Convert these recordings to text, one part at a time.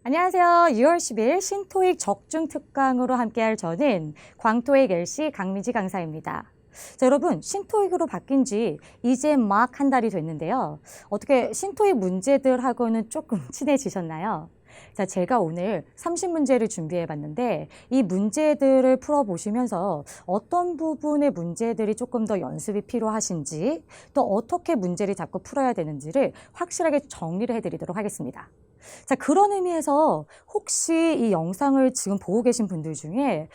안녕하세요. 6월 10일 신토익 적중 특강으로 함께할 저는 광토익 LC 강미지 강사입니다. 자, 여러분, 신토익으로 바뀐 지 이제 막 한 달이 됐는데요. 어떻게 신토익 문제들하고는 조금 친해지셨나요? 자, 제가 오늘 30문제를 준비해 봤는데 이 문제들을 풀어보시면서 어떤 부분의 문제들이 조금 더 연습이 필요하신지 또 어떻게 문제를 자꾸 풀어야 되는지를 확실하게 정리를 해드리도록 하겠습니다. 자, 그런 의미에서 혹시 이 영상을 지금 보고 계신 분들 중에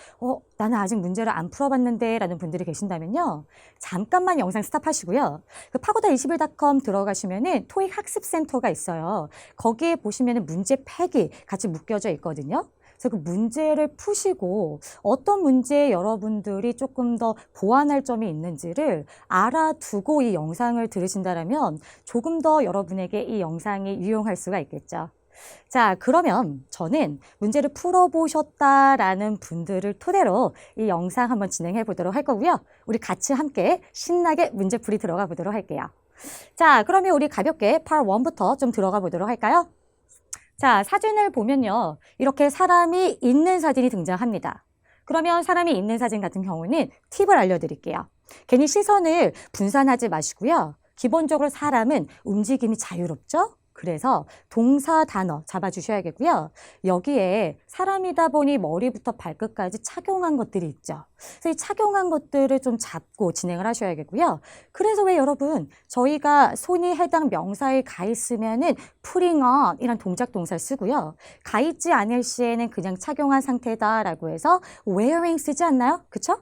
나는 아직 문제를 안 풀어봤는데 라는 분들이 계신다면요. 잠깐만 영상 스탑하시고요. 그 pagoda21.com 들어가시면은 토익 학습센터가 있어요. 거기에 보시면은 문제 팩이 같이 묶여져 있거든요. 그래서 그 문제를 푸시고 어떤 문제에 여러분들이 조금 더 보완할 점이 있는지를 알아두고 이 영상을 들으신다면 조금 더 여러분에게 이 영상이 유용할 수가 있겠죠. 자, 그러면 저는 문제를 풀어보셨다라는 분들을 토대로 이 영상 한번 진행해 보도록 할 거고요. 우리 같이 함께 신나게 문제풀이 들어가 보도록 할게요. 자, 그러면 우리 가볍게 Part 1부터 좀 들어가 보도록 할까요? 자, 사진을 보면요. 이렇게 사람이 있는 사진이 등장합니다. 그러면 사람이 있는 사진 같은 경우는 팁을 알려드릴게요. 괜히 시선을 분산하지 마시고요. 기본적으로 사람은 움직임이 자유롭죠? 그래서 동사 단어 잡아주셔야겠고요. 여기에 사람이다 보니 머리부터 발끝까지 착용한 것들이 있죠. 그래서 이 착용한 것들을 좀 잡고 진행을 하셔야겠고요. 그래서 왜 여러분 저희가 손이 해당 명사에 가 있으면은 putting on 이란 동작 동사를 쓰고요. 가 있지 않을 시에는 그냥 착용한 상태다라고 해서 wearing 쓰지 않나요? 그쵸?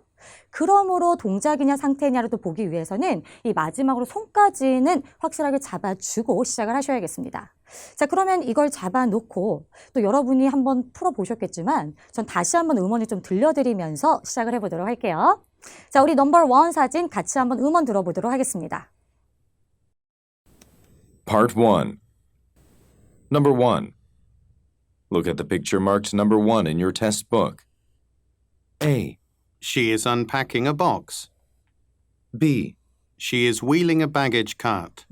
그러므로 동작이냐 상태냐를 또 보기 위해서는 이 마지막으로 손까지는 확실하게 잡아주고 시작을 하셔야겠습니다. 자, 그러면 이걸 잡아놓고 또 여러분이 한번 풀어보셨겠지만 전 다시 한번 음원을 좀 들려드리면서 시작을 해보도록 할게요. 자, 우리 넘버 1 사진 같이 한번 음원 들어보도록 하겠습니다. Part 1. Number 1. Look at the picture marked number 1 in your test book. A. She is unpacking a box. B. She is wheeling a baggage cart.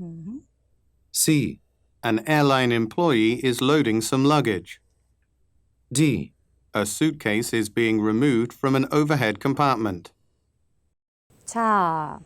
C. An airline employee is loading some luggage. D. A suitcase is being removed from an overhead compartment. 자,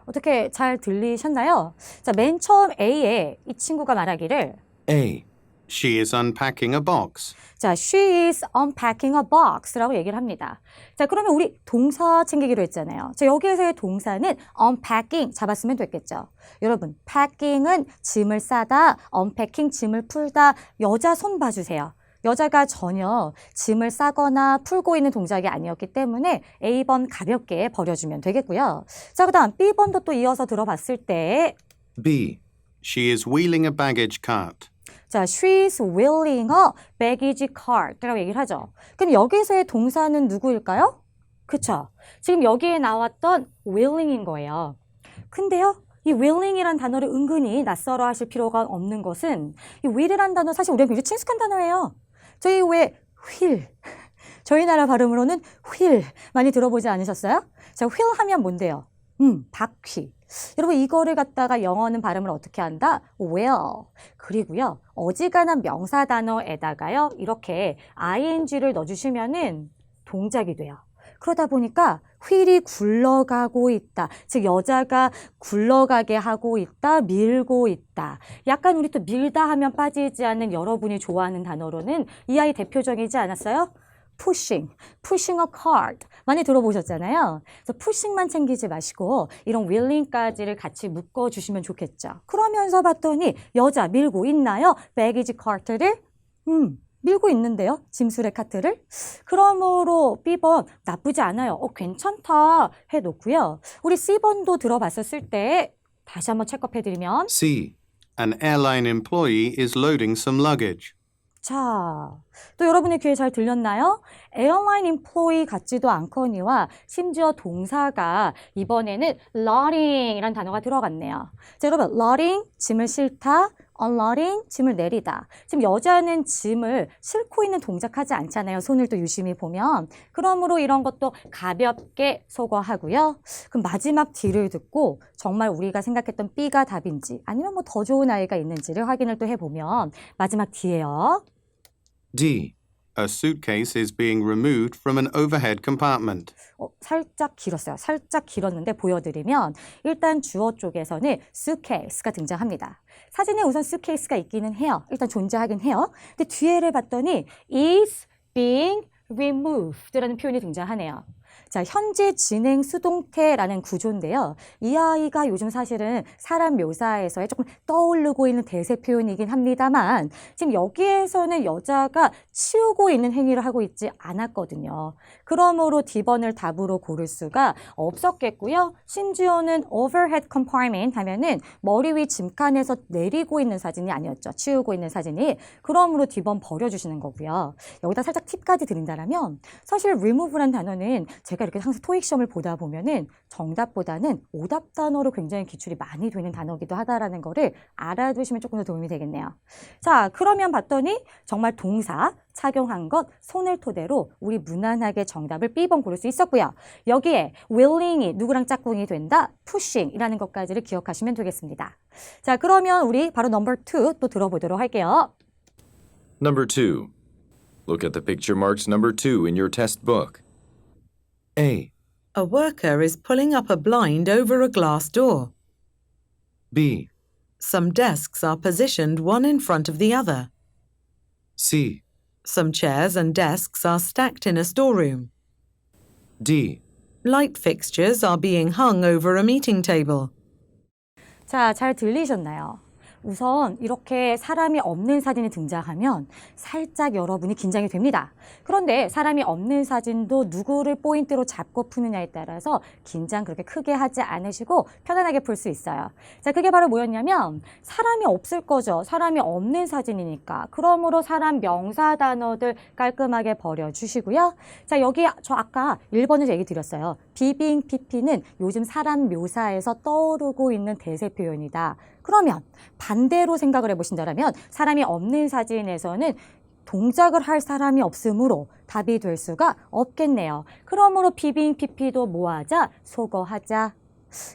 어떻게 잘 들리셨나요? 자, 맨 처음 A에 이 친구가 말하기를 A. She is unpacking a box. 자, she is unpacking a box라고 얘기를 합니다. 자, 그러면 우리 동사 챙기기로 했잖아요. 자, 여기에서의 동사는 unpacking 잡았으면 됐겠죠. 여러분, packing은 짐을 싸다, unpacking 짐을 풀다. 여자 손 봐주세요. 여자가 전혀 짐을 싸거나 풀고 있는 동작이 아니었기 때문에 A번 가볍게 버려주면 되겠고요. 자, 그 다음 B번도 또 이어서 들어봤을 때 B. She is wheeling a baggage cart. 자, she's wheeling a baggage cart라고 얘기를 하죠. 그럼 여기서의 동사는 누구일까요? 그쵸? 지금 여기에 나왔던 wheeling인 거예요. 근데요, 이 wheeling이란 단어를 은근히 낯설어 하실 필요가 없는 것은 이 wheel이란 단어 사실 우리가 굉장히 친숙한 단어예요. 저희 왜 wheel, 저희 나라 발음으로는 wheel 많이 들어보지 않으셨어요? 자, wheel 하면 뭔데요? 바퀴. 여러분 이거를 갖다가 영어는 발음을 어떻게 한다? well. 그리고요. 어지간한 명사 단어에다가요. 이렇게 ing를 넣어주시면은 동작이 돼요. 그러다 보니까 휠이 굴러가고 있다. 즉 여자가 굴러가게 하고 있다. 밀고 있다. 약간 우리 또 밀다 하면 빠지지 않는 여러분이 좋아하는 단어로는 이 아이 대표적이지 않았어요? pushing a cart 많이 들어보셨잖아요. 그래서 pushing만 챙기지 마시고 이런 willing까지를 같이 묶어주시면 좋겠죠. 그러면서 봤더니 여자 밀고 있나요? baggage cart를 밀고 있는데요. 짐수레 카트를. 그러므로 B번 나쁘지 않아요. 괜찮다 해놓고요. 우리 C번도 들어봤었을 때 다시 한번 체크해드리면 C. An airline employee is loading some luggage. 자, 또 여러분의 귀에 잘 들렸나요? 에어라인 인플로이 같지도 않거니와 심지어 동사가 이번에는 loading 이란 단어가 들어갔네요. 자, 여러분, loading, 짐을 싣다, unloading, 짐을 내리다. 지금 여자는 짐을 싣고 있는 동작하지 않잖아요. 손을 또 유심히 보면. 그러므로 이런 것도 가볍게 소거하고요. 그럼 마지막 D를 듣고 정말 우리가 생각했던 B가 답인지 아니면 뭐 더 좋은 아이가 있는지를 확인을 또 해보면 마지막 D예요. D. A suitcase is being removed from an overhead compartment. 살짝 길었어요. 살짝 길었는데 보여드리면 일단 주어 쪽에서는 suitcase가 등장합니다. 사진에 우선 suitcase가 있기는 해요. 일단 존재하긴 해요. 근데 뒤에를 봤더니 is being removed라는 표현이 등장하네요. 자, 현재 진행 수동태라는 구조인데요. 이 아이가 요즘 사실은 사람 묘사에서의 조금 떠오르고 있는 대세 표현이긴 합니다만 지금 여기에서는 여자가 치우고 있는 행위를 하고 있지 않았거든요. 그러므로 D번을 답으로 고를 수가 없었겠고요. 심지어는 overhead compartment 하면은 머리 위 짐칸에서 내리고 있는 사진이 아니었죠. 치우고 있는 사진이. 그러므로 D번 버려주시는 거고요. 여기다 살짝 팁까지 드린다면 사실 remove라는 단어는 제가 이렇게 항상 토익 시험을 보다 보면은 정답보다는 오답 단어로 굉장히 기출이 많이 되는 단어이기도 하다라는 거를 알아두시면 조금 더 도움이 되겠네요. 자, 그러면 봤더니 정말 동사 착용한 것 손을 토대로 우리 무난하게 정답을 B번 고를 수 있었고요. 여기에 willing이 누구랑 짝꿍이 된다? pushing이라는 것까지를 기억하시면 되겠습니다. 자, 그러면 우리 바로 넘버 2 또 들어보도록 할게요. Number 2. Look at the picture marks number 2 in your test book. A. A worker is pulling up a blind over a glass door. B. Some desks are positioned one in front of the other. C. Some chairs and desks are stacked in a storeroom. D. Light fixtures are being hung over a meeting table. 자, 잘 들리셨나요? 우선 이렇게 사람이 없는 사진이 등장하면 살짝 여러분이 긴장이 됩니다. 그런데 사람이 없는 사진도 누구를 포인트로 잡고 푸느냐에 따라서 긴장 그렇게 크게 하지 않으시고 편안하게 풀 수 있어요. 자, 그게 바로 뭐였냐면 사람이 없을 거죠. 사람이 없는 사진이니까. 그러므로 사람 명사 단어들 깔끔하게 버려주시고요. 자, 여기 저 아까 1번에서 얘기 드렸어요. 비빙 PP는 요즘 사람 묘사에서 떠오르고 있는 대세 표현이다. 그러면 반대로 생각을 해보신다면 사람이 없는 사진에서는 동작을 할 사람이 없으므로 답이 될 수가 없겠네요. 그러므로 비빙 PP도 뭐하자? 소거하자.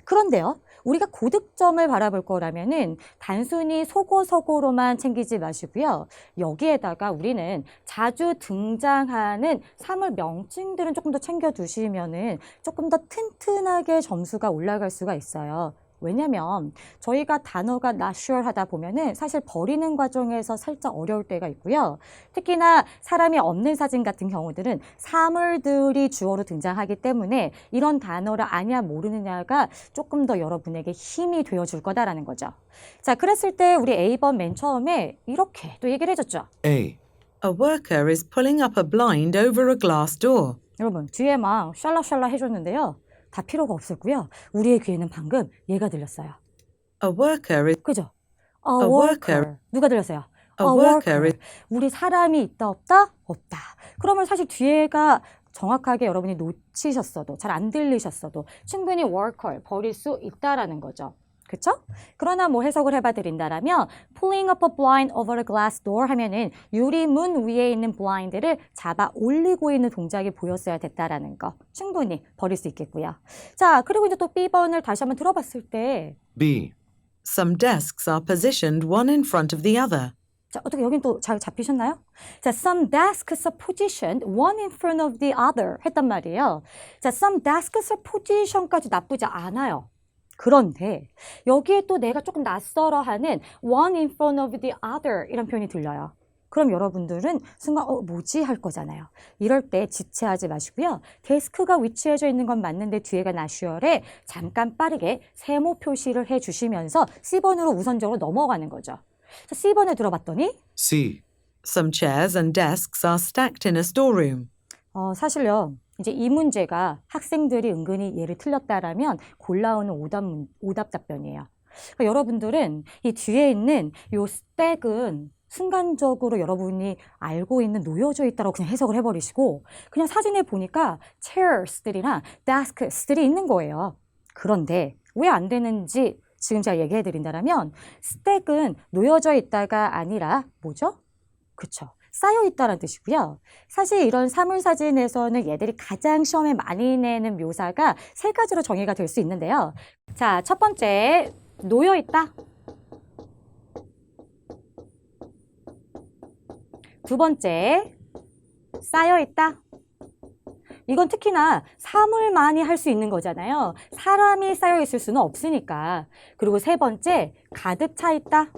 그런데요. 우리가 고득점을 바라볼 거라면은 단순히 소고서고로만 챙기지 마시고요. 여기에다가 우리는 자주 등장하는 사물 명칭들은 조금 더 챙겨두시면은 조금 더 튼튼하게 점수가 올라갈 수가 있어요. 왜냐면 저희가 단어가 not sure 하다 보면은 사실 버리는 과정에서 살짝 어려울 때가 있고요. 특히나 사람이 없는 사진 같은 경우들은 사물들이 주어로 등장하기 때문에 이런 단어를 아냐 모르느냐가 조금 더 여러분에게 힘이 되어줄 거다라는 거죠. 자, 그랬을 때 우리 A번 맨 처음에 이렇게 또 얘기를 해줬죠. A. A worker is pulling up a blind over a glass door. 여러분 뒤에 막 샬라샬라 해줬는데요. 다 필요가 없었고요. 우리의 귀에는 방금 얘가 들렸어요. A worker is 그죠? A A worker. worker. 누가 들렸어요? A worker is 우리 사람이 있다 없다? 없다. 그러면 사실 뒤에가 정확하게 여러분이 놓치셨어도 잘 안 들리셨어도 충분히 worker 버릴 수 있다라는 거죠. 그쵸? 그러나 뭐 해석을 해봐 드린다라면 pulling up a blind over a glass door 하면은 유리문 위에 있는 blind를 잡아 올리고 있는 동작이 보였어야 됐다라는 거 충분히 버릴 수 있겠고요. 자, 그리고 이제 또 B번을 다시 한번 들어봤을 때 B. some desks are positioned one in front of the other. 자, 어떻게 여긴 또 잘 잡히셨나요? 자, some desks are positioned one in front of the other 했단 말이에요. 자, some desks are position까지 나쁘지 않아요. 그런데 여기에 또 내가 조금 낯설어하는 one in front of the other 이런 표현이 들려요. 그럼 여러분들은 순간 뭐지 할 거잖아요. 이럴 때 지체하지 마시고요. 데스크가 위치해져 있는 건 맞는데 뒤에가 나슈얼에 잠깐 빠르게 세모 표시를 해주시면서 C번으로 우선적으로 넘어가는 거죠. 자, C번에 들어봤더니 C. Some chairs and desks are stacked in a storeroom. 사실요. 이제 이 문제가 학생들이 은근히 얘를 틀렸다라면 골라오는 오답 답변이에요. 그러니까 여러분들은 이 뒤에 있는 요 스택은 순간적으로 여러분이 알고 있는 놓여져 있다고 그냥 해석을 해버리시고 그냥 사진에 보니까 chairs들이나 desks들이 있는 거예요. 그런데 왜 안 되는지 지금 제가 얘기해 드린다면 스택은 놓여져 있다가 아니라 뭐죠? 그쵸. 쌓여있다는 뜻이고요. 사실 이런 사물사진에서는 얘들이 가장 시험에 많이 내는 묘사가 세 가지로 정의가 될 수 있는데요. 자, 첫 번째, 놓여있다. 두 번째, 쌓여있다. 이건 특히나 사물만이 할 수 있는 거잖아요. 사람이 쌓여있을 수는 없으니까. 그리고 세 번째, 가득 차 있다.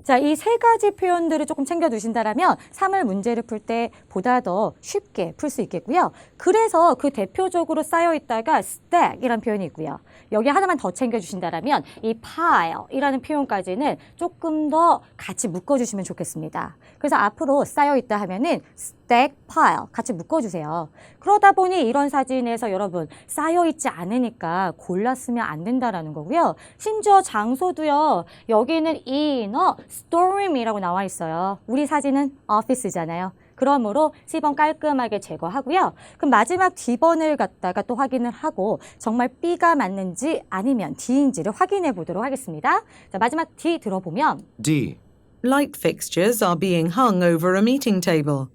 자, 이 세 가지 표현들을 조금 챙겨두신다면 사물 문제를 풀 때 보다 더 쉽게 풀 수 있겠고요. 그래서 그 대표적으로 쌓여있다가 stack이라는 표현이 있고요. 여기 하나만 더 챙겨주신다면 이 pile이라는 표현까지는 조금 더 같이 묶어주시면 좋겠습니다. 그래서 앞으로 쌓여있다 하면은 stack, pile 같이 묶어주세요. 그러다 보니 이런 사진에서 여러분 쌓여있지 않으니까 골랐으면 안 된다라는 거고요. 심지어 장소도요. 여기는 in a storeroom이라고 나와 있어요. 우리 사진은 office잖아요. 그러므로 C번 깔끔하게 제거하고요. 그럼 마지막 D번을 갖다가 또 확인을 하고 정말 B가 맞는지 아니면 D인지를 확인해 보도록 하겠습니다. 자, 마지막 D 들어보면 D. Light fixtures are being hung over a meeting table.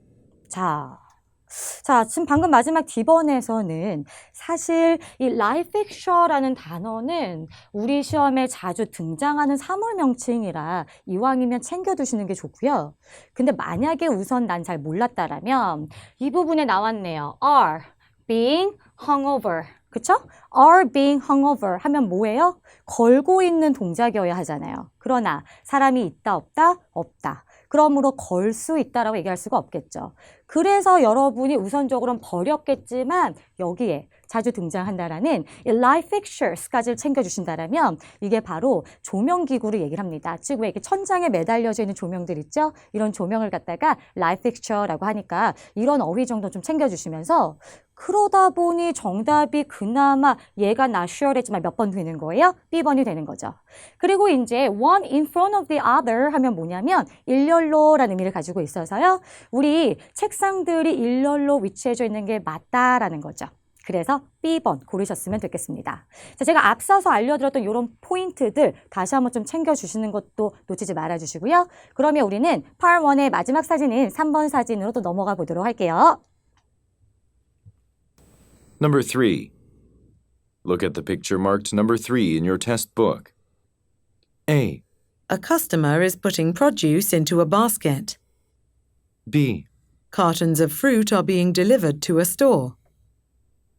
자, 지금 방금 마지막 D번에서는 사실 이 light fixture라는 단어는 우리 시험에 자주 등장하는 사물 명칭이라 이왕이면 챙겨두시는 게 좋고요. 근데 만약에 우선 난 잘 몰랐다라면 이 부분에 나왔네요. are being hung over. 그쵸? are being hung over 하면 뭐예요? 걸고 있는 동작이어야 하잖아요. 그러나 사람이 있다 없다? 없다. 그러므로 걸 수 있다라고 얘기할 수가 없겠죠. 그래서 여러분이 우선적으로는 버렸겠지만 여기에 자주 등장한다라는 이 light fixtures까지 챙겨주신다라면 이게 바로 조명기구를 얘기를 합니다. 즉 왜 이렇게 천장에 매달려져 있는 조명들 있죠? 이런 조명을 갖다가 light fixture라고 하니까 이런 어휘 정도 좀 챙겨주시면서 그러다 보니 정답이 그나마 얘가 not sure했지만 몇 번 되는 거예요? B번이 되는 거죠. 그리고 이제 one in front of the other 하면 뭐냐면 일렬로라는 의미를 가지고 있어서요. 우리 책상들이 일렬로 위치해져 있는 게 맞다라는 거죠. 그래서 B번 고르셨으면 되겠습니다. 자, 제가 앞서서 알려드렸던 이런 포인트들 다시 한번 좀 챙겨주시는 것도 놓치지 말아주시고요. 그러면 우리는 Part 1의 마지막 사진인 3번 사진으로 또 넘어가 보도록 할게요. Number 3. Look at the picture marked number 3 in your test book. A. A customer is putting produce into a basket. B. Cartons of fruit are being delivered to a store.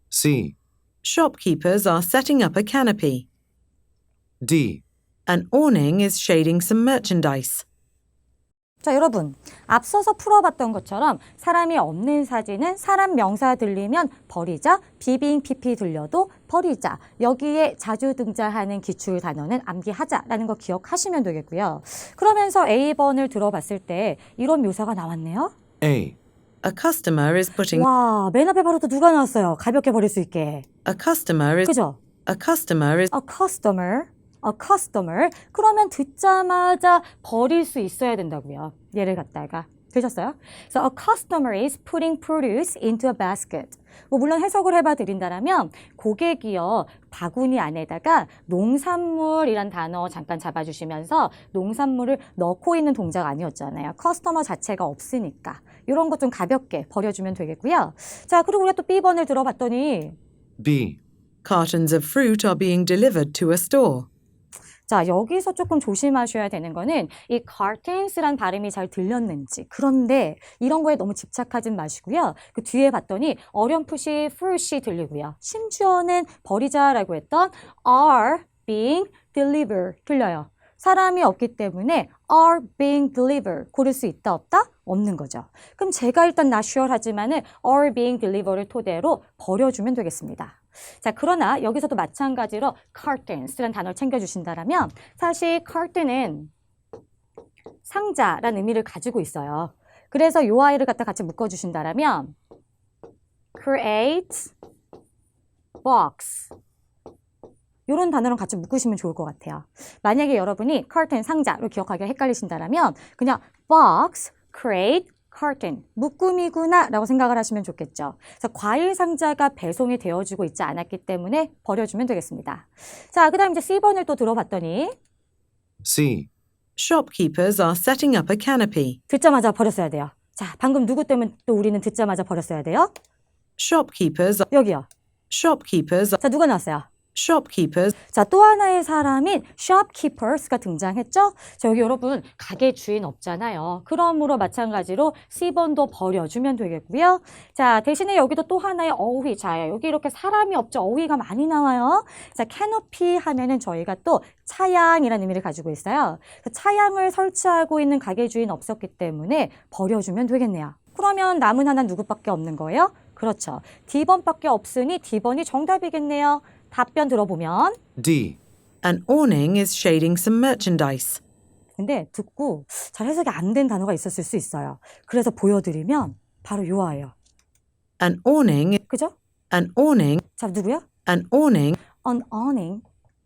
C. Shopkeepers are setting up a canopy. D. An awning is shading some merchandise. 자, 여러분, 앞서서 풀어봤던 것처럼 사람이 없는 사진은 사람 명사 들리면 버리자, 비빙 PP 들려도 버리자. 여기에 자주 등장하는 기출 단어는 암기하자라는 거 기억하시면 되겠고요. 그러면서 A번을 들어봤을 때 이런 묘사가 나왔네요. A. A customer is putting 와, 맨 앞에 바로 또 누가 나왔어요? 가볍게 버릴 수 있게. a customer is 그죠? a customer is A customer. 그러면 듣자마자 버릴 수 있어야 된다고요. 얘를 갖다가. 되셨어요? So a customer is putting produce into a basket. 뭐 물론 해석을 해봐 드린다라면 고객이요 바구니 안에다가 농산물이란 단어 잠깐 잡아주시면서 농산물을 넣고 있는 동작 아니었잖아요. 커스터머 자체가 없으니까 이런 것 좀 가볍게 버려주면 되겠고요. 자, 그리고 우리가 또 B번을 들어봤더니 B. cartons of fruit are being delivered to a store. 자, 여기서 조금 조심하셔야 되는 거는 이 cartons란 발음이 잘 들렸는지. 그런데 이런 거에 너무 집착하진 마시고요. 그 뒤에 봤더니 어렴풋이 fruit이 들리고요. 심지어는 버리자라고 했던 are being delivered 들려요. 사람이 없기 때문에 are being delivered 고를 수 있다 없다? 없는 거죠. 그럼 제가 일단 not sure 하지만은 are being delivered를 토대로 버려주면 되겠습니다. 자, 그러나 여기서도 마찬가지로 curtains라는 단어를 챙겨주신다면 사실 curtain은 상자라는 의미를 가지고 있어요. 그래서 요 아이를 갖다 같이 묶어주신다면 create box 이런 단어랑 같이 묶으시면 좋을 것 같아요. 만약에 여러분이 curtain 상자로 기억하기가 헷갈리신다면 그냥 box, create, curtain, 묶음이구나 라고 생각을 하시면 좋겠죠. 그래서 과일 상자가 배송이 되어지고 있지 않았기 때문에 버려주면 되겠습니다. 자, 그 다음 이제 C번을 또 들어봤더니 C. Shopkeepers are setting up a canopy. 듣자마자 버렸어야 돼요. 자, 방금 누구 때문에 또 우리는 듣자마자 버렸어야 돼요? Shopkeepers 여기요. Shopkeepers 자, 누가 나왔어요? shopkeepers, 자, 또 하나의 사람인 shopkeepers가 등장했죠? 자, 여기 여러분 가게 주인 없잖아요. 그러므로 마찬가지로 C번도 버려주면 되겠고요. 자, 대신에 여기도 또 하나의 어휘. 자, 여기 이렇게 사람이 없죠? 어휘가 많이 나와요. 자, canopy 하면은 저희가 또 차양이라는 의미를 가지고 있어요. 차양을 설치하고 있는 가게 주인 없었기 때문에 버려주면 되겠네요. 그러면 남은 하나 누구밖에 없는 거예요? 그렇죠. D번밖에 없으니 D번이 정답이겠네요. 답변 들어보면 D. an awning is shading some merchandise. 근데 듣고 잘 해석이 안 된 단어가 있었을 수 있어요. 그래서 보여드리면 바로 요아예요. An awning, 그죠? an awning, 자, 누구야? an awning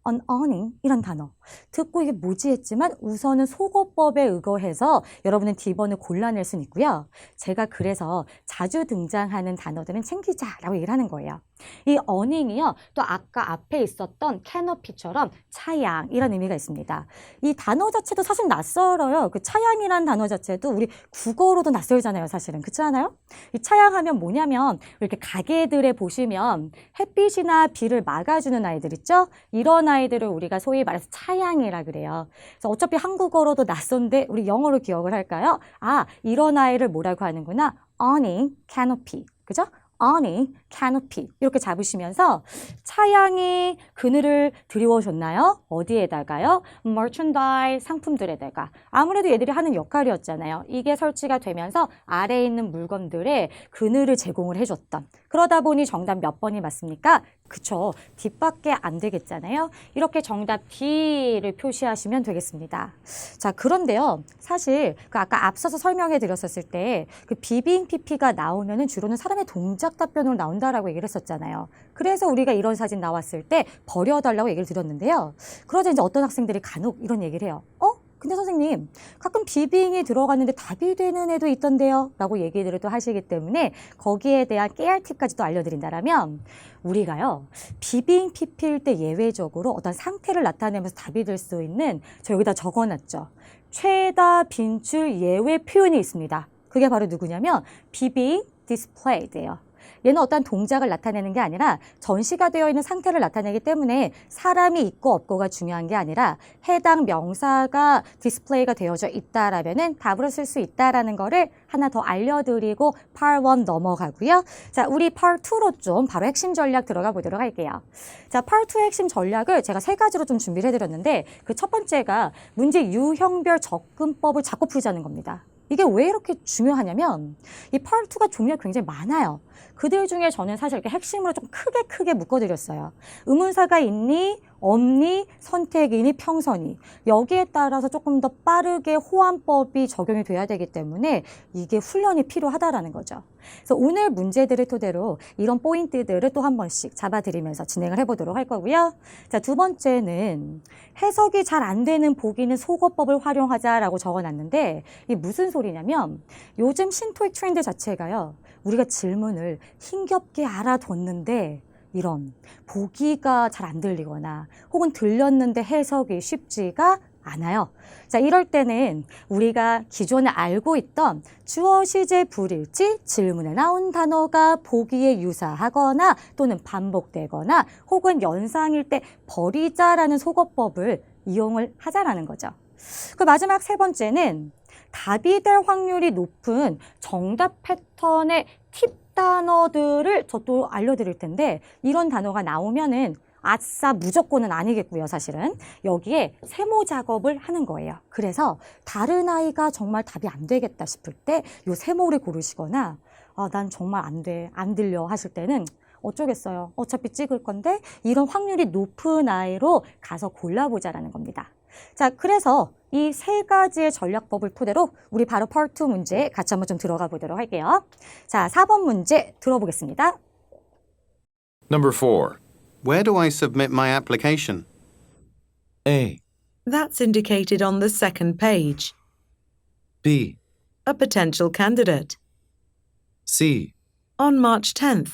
An awning 이란 단어. 듣고 이게 뭐지 했지만 우선은 속어법에 의거해서 여러분은 D번을 골라낼 수는 있고요. 제가 그래서 자주 등장하는 단어들은 챙기자라고 얘기를 하는 거예요. 이 awning이요. 또 아까 앞에 있었던 canopy처럼 차양이라는 의미가 있습니다. 이 단어 자체도 사실 낯설어요. 그 차양이라는 단어 자체도 우리 국어로도 낯설잖아요. 사실은. 그렇지 않아요? 이 차양하면 뭐냐면 이렇게 가게들에 보시면 햇빛이나 비를 막아주는 아이들 있죠? 이런 아이들을 우리가 소위 말해서 차양이라 그래요. 그래서 어차피 한국어로도 낯선데 우리 영어로 기억을 할까요? 아, 이런 아이를 뭐라고 하는구나. awning, canopy. 그죠? awning, canopy 이렇게 잡으시면서 차양이 그늘을 드리워줬나요? 어디에다가요? merchandise 상품들에다가. 아무래도 얘들이 하는 역할이었잖아요. 이게 설치가 되면서 아래에 있는 물건들에 그늘을 제공을 해줬던. 그러다 보니 정답 몇 번이 맞습니까? 그쵸. D밖에 안 되겠잖아요. 이렇게 정답 D를 표시하시면 되겠습니다. 자, 그런데요. 사실 그 아까 앞서서 설명해 드렸었을 때 그 비빙 PP가 나오면은 주로는 사람의 동작 답변으로 나온다라고 얘기를 했었잖아요. 그래서 우리가 이런 사진 나왔을 때 버려달라고 얘기를 드렸는데요. 그러자 이제 어떤 학생들이 간혹 이런 얘기를 해요. 근데 선생님, 가끔 비빙이 들어갔는데 답이 되는 애도 있던데요? 라고 얘기들을 또 하시기 때문에 거기에 대한 깨알 팁까지 또 알려드린다라면 우리가요, 비빙 PP일 때 예외적으로 어떤 상태를 나타내면서 답이 될 수 있는 저 여기다 적어놨죠. 최다 빈출 예외 표현이 있습니다. 그게 바로 누구냐면 being displayed예요. 얘는 어떤 동작을 나타내는 게 아니라 전시가 되어 있는 상태를 나타내기 때문에 사람이 있고 없고가 중요한 게 아니라 해당 명사가 디스플레이가 되어져 있다라면은 답으로 쓸 수 있다라는 거를 하나 더 알려드리고 Part 1 넘어가고요. 자, 우리 Part 2로 좀 바로 핵심 전략 들어가 보도록 할게요. 자, Part 2의 핵심 전략을 제가 3가지로 좀 준비를 해드렸는데 그 첫 번째가 문제 유형별 접근법을 잡고 풀자는 겁니다. 이게 왜 이렇게 중요하냐면 이 Part 2가 종류가 굉장히 많아요. 그들 중에 저는 사실 이렇게 핵심으로 좀 크게 묶어드렸어요. 의문사가 있니? 없니? 선택이니? 평선이. 여기에 따라서 조금 더 빠르게 호환법이 적용이 돼야 되기 때문에 이게 훈련이 필요하다라는 거죠. 그래서 오늘 문제들을 토대로 이런 포인트들을 또 한 번씩 잡아드리면서 진행을 해보도록 할 거고요. 자, 두 번째는 해석이 잘 안 되는 보기는 속어법을 활용하자라고 적어놨는데 이게 무슨 소리냐면 요즘 신토익 트렌드 자체가요. 우리가 질문을 힘겹게 알아뒀는데 이런 보기가 잘 안 들리거나 혹은 들렸는데 해석이 쉽지가 않아요. 자, 이럴 때는 우리가 기존에 알고 있던 주어, 시제, 불일치, 질문에 나온 단어가 보기에 유사하거나 또는 반복되거나 혹은 연상일 때 버리자라는 속어법을 이용을 하자라는 거죠. 그 마지막 세 번째는 답이 될 확률이 높은 정답 패턴의 팁 단어들을 저 또 알려드릴 텐데 이런 단어가 나오면은 아싸 무조건은 아니겠고요. 사실은 여기에 세모 작업을 하는 거예요. 그래서 다른 아이가 정말 답이 안 되겠다 싶을 때 이 세모를 고르시거나 난 정말 안 돼, 안 들려 하실 때는 어쩌겠어요. 어차피 찍을 건데 이런 확률이 높은 아이로 가서 골라보자라는 겁니다. 자, 그래서 이 3가지의 전략법을 토대로 우리 바로 Part 2 문제 같이 한번 좀 들어가 보도록 할게요. 자, 4번 문제 들어보겠습니다. Number 4. Where do I submit my application? A. That's indicated on the second page. B. A potential candidate. C. On March 10th.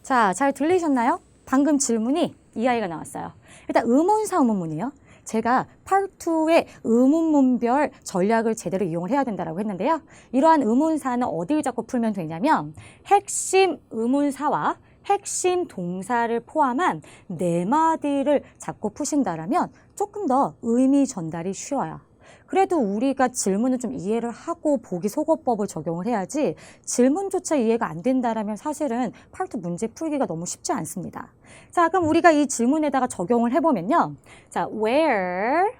자, 잘 들리셨나요? 방금 질문이 이 아이가 나왔어요. 일단 의문사 의문문이에요. 제가 Part 2의 의문문별 전략을 제대로 이용을 해야 된다고 했는데요. 이러한 의문사는 어딜 잡고 풀면 되냐면 핵심 의문사와 핵심 동사를 포함한 네 마디를 잡고 푸신다라면 조금 더 의미 전달이 쉬워요. 그래도 우리가 질문을 좀 이해를 하고 보기 속어법을 적용을 해야지 질문조차 이해가 안 된다라면 사실은 파트 문제 풀기가 너무 쉽지 않습니다. 자, 그럼 우리가 이 질문에다가 적용을 해보면요. 자, where,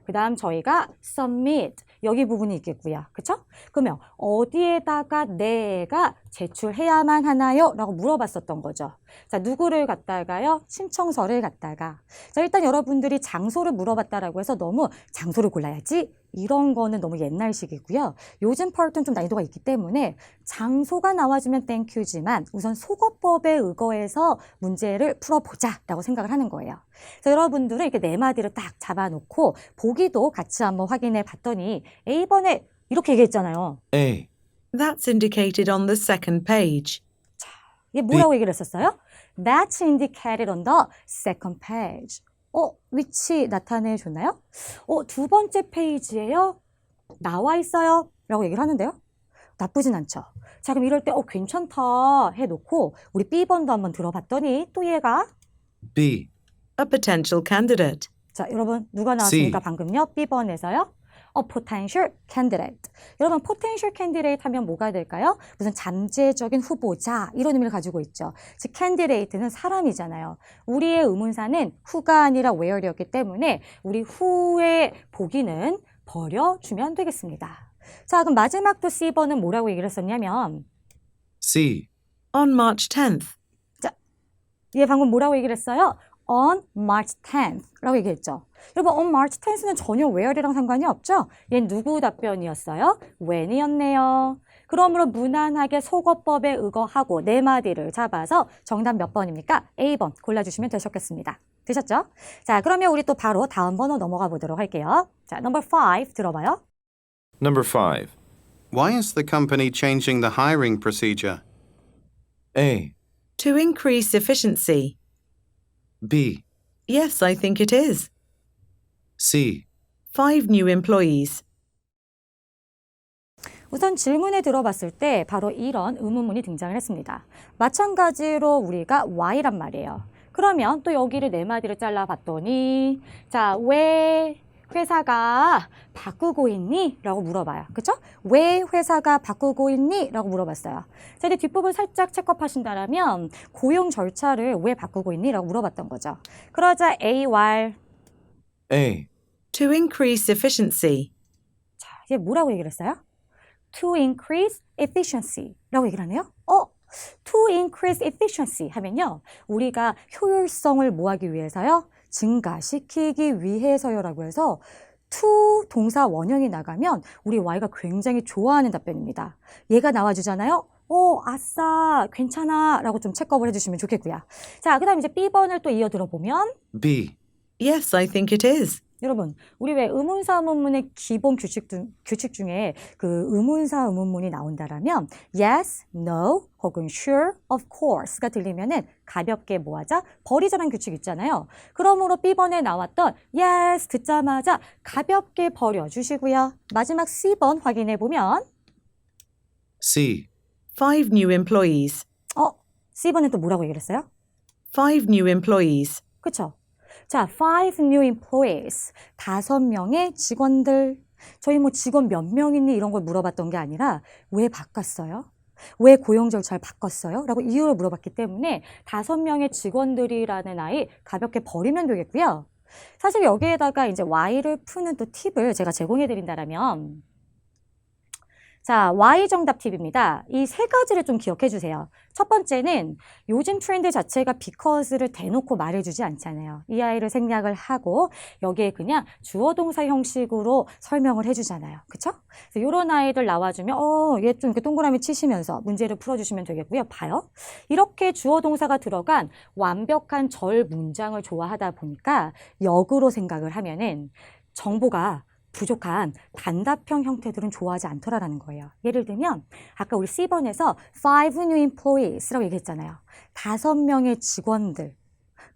그 다음 저희가 submit, 여기 부분이 있겠고요. 그쵸? 그러면 어디에다가 내가 제출해야만 하나요? 라고 물어봤었던 거죠. 자, 누구를 갖다가요? 신청서를 갖다가. 자, 일단 여러분들이 장소를 물어봤다라고 해서 너무 장소를 골라야지? 이런 거는 너무 옛날식이고요. 요즘 파트는 좀 난이도가 있기 때문에 장소가 나와주면 땡큐지만 우선 속어법에 의거해서 문제를 풀어보자 라고 생각을 하는 거예요. 그래서 여러분들은 이렇게 네 마디를 딱 잡아놓고 보기도 같이 한번 확인해 봤더니 A번에 이렇게 얘기했잖아요. A, That's indicated on the second page. 이게 뭐라고 얘기를 했었어요? That's indicated on the second page. 위치 나타내 줬나요? 두 번째 페이지에요. 나와 있어요. 라고 얘기를 하는데요. 나쁘진 않죠. 자, 그럼 이럴 때 괜찮다 해놓고 우리 B번도 한번 들어봤더니 또 얘가 B, A potential candidate. 자, 여러분 누가 나왔습니까? C. 방금요. B번에서요. potential candidate. 여러분 potential candidate 하면 뭐가 될까요? 무슨 잠재적인 후보자 이런 의미를 가지고 있죠. 즉 candidate는 사람이잖아요. 우리의 의문사는 who가 아니라 where였기 때문에 우리 who의 보기는 버려주면 되겠습니다. 자, 그럼 마지막 또 C번은 뭐라고 얘기를 했었냐면 C, On March 10th. 얘 방금 뭐라고 얘기를 했어요? On March 10th 라고 얘기했죠. 여러분, on March 10th는 전혀 where이랑 상관이 없죠? 얘는 누구 답변이었어요? when이었네요. 그러므로 무난하게 속어법에 의거하고 네 마디를 잡아서 정답 몇 번입니까? A번 골라주시면 되셨겠습니다. 되셨죠? 자, 그러면 우리 또 바로 다음 번호 넘어가 보도록 할게요. 자, number 5 들어봐요. Number 5. Why is the company changing the hiring procedure? A, To increase efficiency. B, Yes, I think it is. C, 5 new employees. 우선 질문에 들어봤을 때 바로 이런 의문문이 등장을 했습니다. 마찬가지로 우리가 why란 말이에요. 그러면 또 여기를 네 마디를 잘라봤더니 자, 왜 회사가 바꾸고 있니? 라고 물어봐요. 그쵸? 왜 회사가 바꾸고 있니? 라고 물어봤어요. 자, 이제 뒷부분 살짝 체크업하신다면 고용 절차를 왜 바꾸고 있니? 라고 물어봤던 거죠. 그러자 AR A, To increase efficiency. 자, 이게 뭐라고 얘기를 했어요? To increase efficiency 라고 얘기를 하네요. To increase efficiency 하면요. 우리가 효율성을 뭐하기 위해서요? 증가시키기 위해서요라고 해서 to 동사 원형이 나가면 우리 Y가 굉장히 좋아하는 답변입니다. 얘가 나와주잖아요. 아싸, 괜찮아 라고 좀 체크업을 해주시면 좋겠고요. 자, 그 다음 이제 B번을 또 이어 들어보면 B, Yes, I think it is. 여러분, 우리 왜 의문사 의문문의 기본 규칙 중에 그 의문사 의문문이 나온다라면 yes, no 혹은 sure, of course가 들리면은 가볍게 뭐하자? 버리자라는 규칙 있잖아요. 그러므로 B번에 나왔던 yes 듣자마자 가볍게 버려주시고요. 마지막 C번 확인해보면 C, 5 new employees. C번에 또 뭐라고 얘기를 했어요? 5 new employees. 그쵸? 자, 5 new employees, 5명의 직원들. 저희 뭐 직원 몇 명 있니? 이런 걸 물어봤던 게 아니라 왜 바꿨어요? 왜 고용 절차를 바꿨어요? 라고 이유를 물어봤기 때문에 5명의 직원들이라는 아이 가볍게 버리면 되겠고요. 사실 여기에다가 이제 Y를 푸는 또 팁을 제가 제공해 드린다라면 자, Y 정답 팁입니다. 이 세 가지를 좀 기억해 주세요. 첫 번째는 요즘 트렌드 자체가 because를 대놓고 말해주지 않잖아요. 이 아이를 생략을 하고 여기에 그냥 주어 동사 형식으로 설명을 해주잖아요. 그쵸? 그래서 이런 아이들 나와주면 얘 좀 이렇게 동그라미 치시면서 문제를 풀어주시면 되겠고요. 봐요. 이렇게 주어 동사가 들어간 완벽한 절 문장을 좋아하다 보니까 역으로 생각을 하면은 정보가 부족한 단답형 형태들은 좋아하지 않더라라는 거예요. 예를 들면 아까 우리 C번에서 5 new employees라고 얘기했잖아요. 5명의 직원들.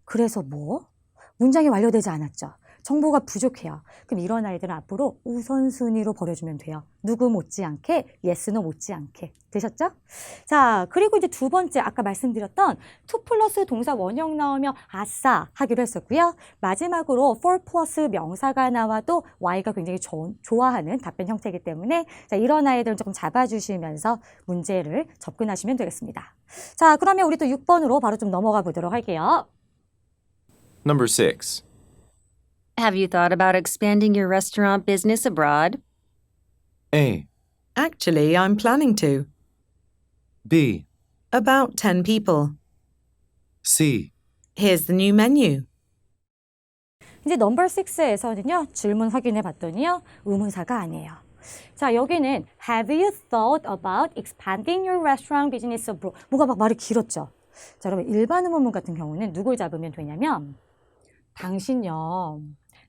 그래서 뭐? 문장이 완료되지 않았죠. 정보가 부족해요. 그럼 이런 아이들은 앞으로 우선순위로 버려주면 돼요. 누구 못지않게, yes, no 못지않게. 되셨죠? 자, 그리고 이제 두 번째, 아까 말씀드렸던 to 플러스 동사 원형 나오면 아싸 하기로 했었고요. 마지막으로 for 플러스 명사가 나와도 Y가 굉장히 좋아하는 답변 형태이기 때문에 자, 이런 아이들은 조금 잡아주시면서 문제를 접근하시면 되겠습니다. 자, 그러면 우리 또 6번으로 바로 좀 넘어가 보도록 할게요. Number 6. Have you thought about expanding your restaurant business abroad? A, Actually, I'm planning to. B, About 10 people. C. Here's the new menu. 이제 넘버 6에서는요, 질문 확인해 봤더니요, 의문사가 아니에요. 자, 여기는 Have you thought about expanding your restaurant business abroad? 뭐가 막 말이 길었죠? 자, 여러분, 일반 의문문 같은 경우는 누굴 잡으면 되냐면, 당신요,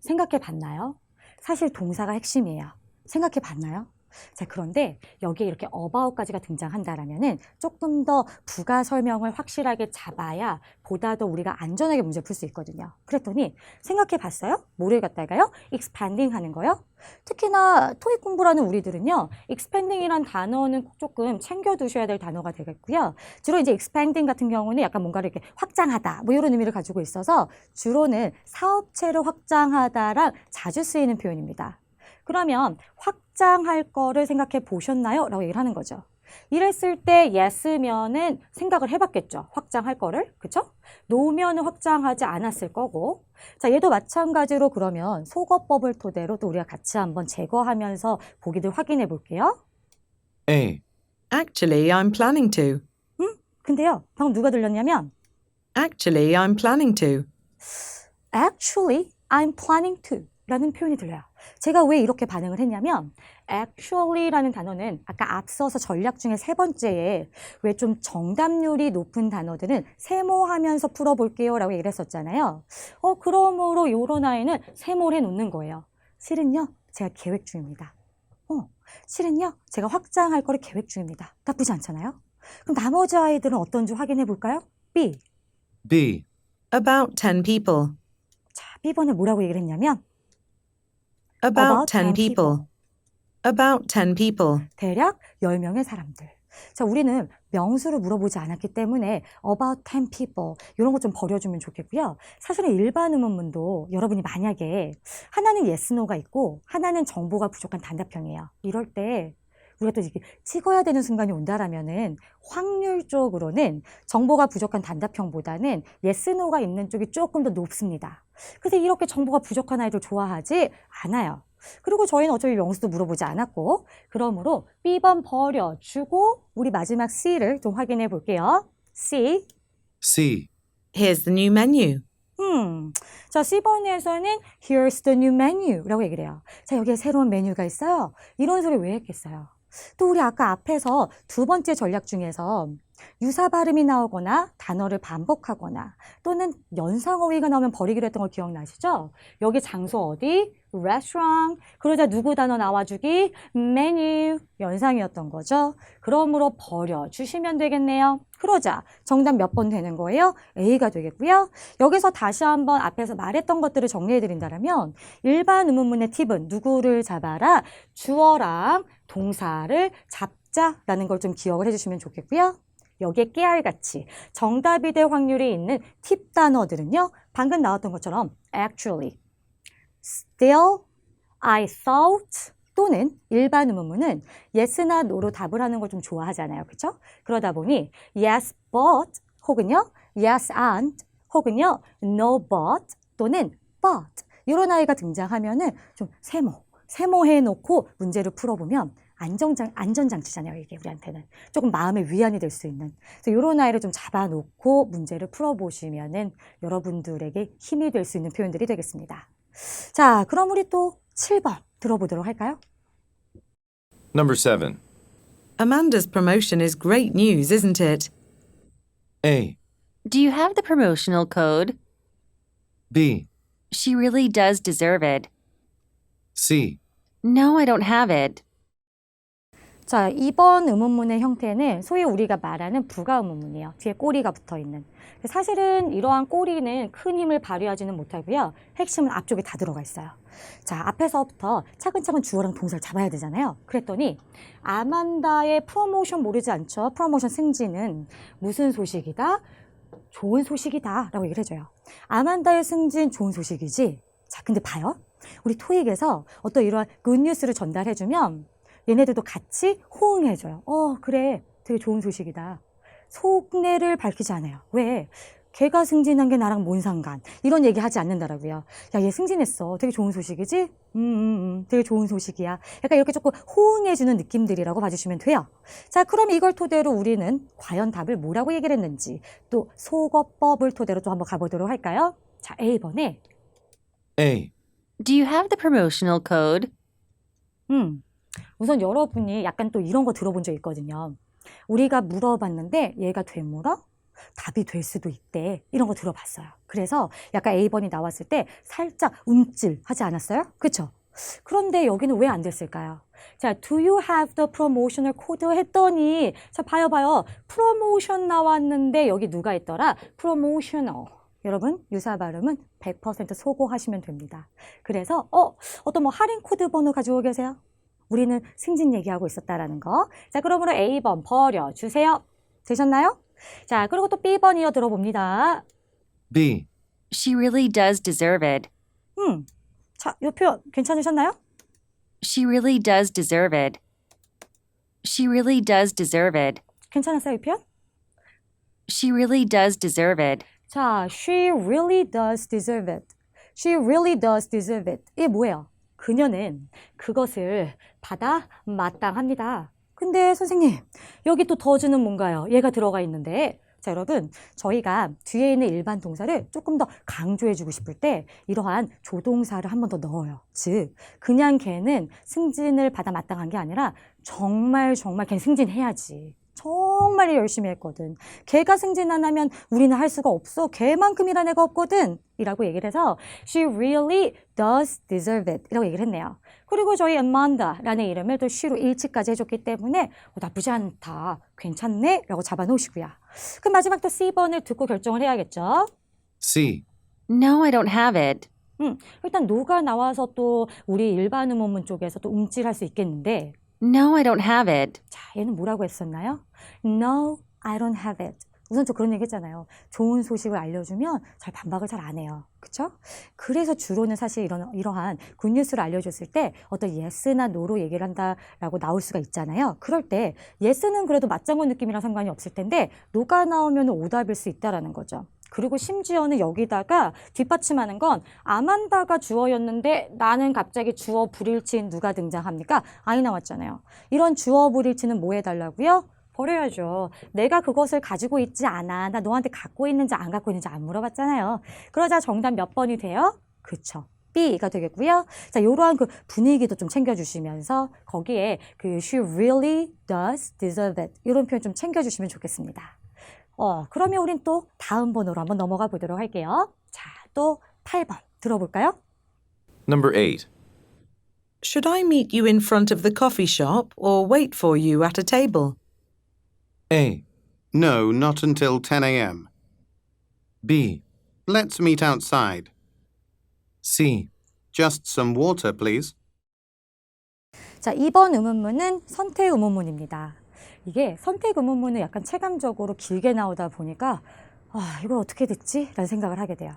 생각해 봤나요? 사실 동사가 핵심이에요. 생각해 봤나요? 자, 그런데 여기에 이렇게 about까지가 등장한다라면은 조금 더 부가 설명을 확실하게 잡아야 보다 더 우리가 안전하게 문제 풀 수 있거든요. 그랬더니 생각해 봤어요? 뭐를 갖다가요? expanding 하는 거요? 특히나 토익 공부라는 우리들은요, expanding이란 단어는 조금 챙겨두셔야 될 단어가 되겠고요. 주로 이제 expanding 같은 경우는 약간 뭔가를 이렇게 확장하다, 뭐 이런 의미를 가지고 있어서 주로는 사업체를 확장하다랑 자주 쓰이는 표현입니다. 그러면 확장할 거를 생각해 보셨나요? 라고 얘기를 하는 거죠. 이랬을 때 yes면은 생각을 해봤겠죠. 확장할 거를. 그쵸? no면은 확장하지 않았을 거고. 자, 얘도 마찬가지로 그러면 속어법을 토대로 또 우리가 같이 한번 제거하면서 보기들 확인해 볼게요. A, Actually, I'm planning to. 근데요, 방금 누가 들렸냐면 Actually, I'm planning to. Actually, I'm planning to 라는 표현이 들려요. 제가 왜 이렇게 반응을 했냐면 actually라는 단어는 아까 앞서서 전략 중에 세 번째에 왜 좀 정답률이 높은 단어들은 세모하면서 풀어볼게요 라고 얘기를 했었잖아요. 그러므로 요런 아이는 세모를 해놓는 거예요. 실은요, 제가 계획 중입니다. 실은요, 제가 확장할 거를 계획 중입니다. 나쁘지 않잖아요? 그럼 나머지 아이들은 어떤지 확인해 볼까요? B. B, About 10 people. 자, B번에 뭐라고 얘기를 했냐면 About 10 people. About 10 people. 대략 10명의 사람들. 자, 우리는 명수를 물어보지 않았기 때문에 about 10 people 이런 거 좀 버려주면 좋겠고요. 사실은 일반 의문문도 여러분이 만약에 하나는 yes, no가 있고 하나는 정보가 부족한 단답형이에요. 이럴 때 우리가 또 이렇게 찍어야 되는 순간이 온다라면은 확률적으로는 정보가 부족한 단답형보다는 yes, no가 있는 쪽이 조금 더 높습니다. 근데 이렇게 정보가 부족한 아이들 좋아하지 않아요. 그리고 저희는 어차피 명수도 물어보지 않았고 그러므로 B번 버려주고 우리 마지막 C를 좀 확인해 볼게요. C. C. Here's the new menu. 자, C번에서는 Here's the new menu 라고 얘기를 해요. 자, 여기에 새로운 메뉴가 있어요. 이런 소리 왜 했겠어요? 또 우리 아까 앞에서 두 번째 전략 중에서 유사 발음이 나오거나 단어를 반복하거나 또는 연상어휘가 나오면 버리기로 했던 거 기억나시죠? 여기 장소 어디? restaurant. 그러자 누구 단어 나와주기? menu. 연상이었던 거죠. 그러므로 버려주시면 되겠네요. 그러자 정답 몇 번 되는 거예요? A가 되겠고요. 여기서 다시 한번 앞에서 말했던 것들을 정리해드린다면 일반 의문문의 팁은 누구를 잡아라? 주어랑 동사를 잡자라는 걸 좀 기억을 해주시면 좋겠고요. 여기에 깨알같이 정답이 될 확률이 있는 팁 단어들은요. 방금 나왔던 것처럼 actually, still, I thought 또는 일반 의문문은 yes나 no로 답을 하는 걸 좀 좋아하잖아요. 그렇죠? 그러다 보니 yes but 혹은요 yes and 혹은요 no but 또는 but 이런 아이가 등장하면은 좀 세모해놓고 문제를 풀어보면 안전장치잖아요. 이게 우리한테는 조금 마음의 위안이 될 수 있는. 그래서 이런 아이를 좀 잡아놓고 문제를 풀어보시면은 여러분들에게 힘이 될 수 있는 표현들이 되겠습니다. 자, 그럼 우리 또 7번 들어보도록 할까요? Number 7. Amanda's promotion is great news, isn't it? A, Do you have the promotional code? B, She really does deserve it. C. No, I don't have it. 자, 이번 의문문의 형태는 소위 우리가 말하는 부가 의문문이에요. 뒤에 꼬리가 붙어 있는. 사실은 이러한 꼬리는 큰 힘을 발휘하지는 못하고요. 핵심은 앞쪽에 다 들어가 있어요. 자, 앞에서부터 차근차근 주어랑 동사를 잡아야 되잖아요. 그랬더니 아만다의 프로모션 모르지 않죠? 프로모션 승진은 무슨 소식이다? 좋은 소식이다 라고 얘기를 해줘요. 아만다의 승진 좋은 소식이지? 자, 근데 봐요. 우리 토익에서 어떤 이러한 굿뉴스를 전달해주면 얘네들도 같이 호응해줘요. 그래. 되게 좋은 소식이다. 속내를 밝히지 않아요. 왜? 걔가 승진한 게 나랑 뭔 상관? 이런 얘기 하지 않는다라고요. 야, 얘 승진했어. 되게 좋은 소식이지? 되게 좋은 소식이야. 약간 이렇게 조금 호응해주는 느낌들이라고 봐주시면 돼요. 자, 그럼 이걸 토대로 우리는 과연 답을 뭐라고 얘기를 했는지 또 속어법을 토대로 또 한번 가보도록 할까요? 자, A번에 A. Do you have the promotional code? 우선 여러분이 약간 또 이런 거 들어본 적 있거든요. 우리가 물어봤는데 얘가 되물어? 답이 될 수도 있대. 이런 거 들어봤어요. 그래서 약간 A번이 나왔을 때 살짝 움찔하지 않았어요? 그쵸? 그런데 여기는 왜 안 됐을까요? 자, do you have the promotional code 했더니 자, 봐요. 프로모션 나왔는데 여기 누가 있더라? promotional. 여러분, 유사 발음은 100% 소고하시면 됩니다. 그래서 어떤 뭐 할인 코드 번호 가지고 계세요? 우리는 승진 얘기하고 있었다라는 거. 자, 그러므로 A번 버려주세요. 되셨나요? 자, 그리고 또 B번 이어 들어봅니다. B. She really does deserve it. 자, 이 표현 괜찮으셨나요? She really does deserve it. She really does deserve it. 괜찮았어요, 이 표현? She really does deserve it. 자, she really does deserve it. She really does deserve it. 이게 뭐예요? 그녀는 그것을 받아 마땅합니다. 근데 선생님, 여기 또 더즈는 뭔가요? 얘가 들어가 있는데 자, 여러분, 저희가 뒤에 있는 일반 동사를 조금 더 강조해주고 싶을 때 이러한 조동사를 한 번 더 넣어요. 즉, 그냥 걔는 승진을 받아 마땅한 게 아니라 정말 걔는 승진해야지. 정말 열심히 했거든. 걔가 승진 안 하면 우리는 할 수가 없어. 걔만큼이란 애가 없거든. 이라고 얘기를 해서 She really does deserve it. 이라고 얘기를 했네요. 그리고 저희 Amanda라는 이름을 또 she로 일치까지 해줬기 때문에 나쁘지 않다. 괜찮네? 라고 잡아놓으시고요. 그럼 마지막 또 C번을 듣고 결정을 해야겠죠. C. No, I don't have it. 일단 no가 나와서 또 우리 일반 의문문 쪽에서 또 움찔할 수 있겠는데 No, I don't have it. 자, 얘는 뭐라고 했었나요? No, I don't have it. 우선 저 그런 얘기 했잖아요. 좋은 소식을 알려주면 잘 반박을 잘 안 해요. 그쵸? 그래서 주로는 사실 이러한 굿뉴스를 알려줬을 때 어떤 yes나 no로 얘기를 한다라고 나올 수가 있잖아요. 그럴 때 yes는 그래도 맞장구 느낌이랑 상관이 없을 텐데 no가 나오면 오답일 수 있다라는 거죠. 그리고 심지어는 여기다가 뒷받침하는 건 아만다가 주어였는데 나는 갑자기 주어 불일치인 누가 등장합니까? I 나왔잖아요. 이런 주어 불일치는 뭐 해달라고요? 버려야죠. 내가 그것을 가지고 있지 않아. 나 너한테 갖고 있는지 안 갖고 있는지 안 물어봤잖아요. 그러자 정답 몇 번이 돼요? 그쵸. B가 되겠고요. 자, 이러한 그 분위기도 좀 챙겨주시면서 거기에 그 she really does deserve it 이런 표현 좀 챙겨주시면 좋겠습니다. 그러면 우린 또 다음 번호로 한번 넘어가 보도록 할게요. 자, 또 8번 들어볼까요? Number 8. Should I meet you in front of the coffee shop or wait for you at a table? A. No, not until 10 a.m. B. Let's meet outside. C. Just some water, please. 자, 2번 의문문은 선택 의문문입니다. 이게 선택 의문문은 약간 체감적으로 길게 나오다 보니까 이걸 어떻게 됐지? 라는 생각을 하게 돼요.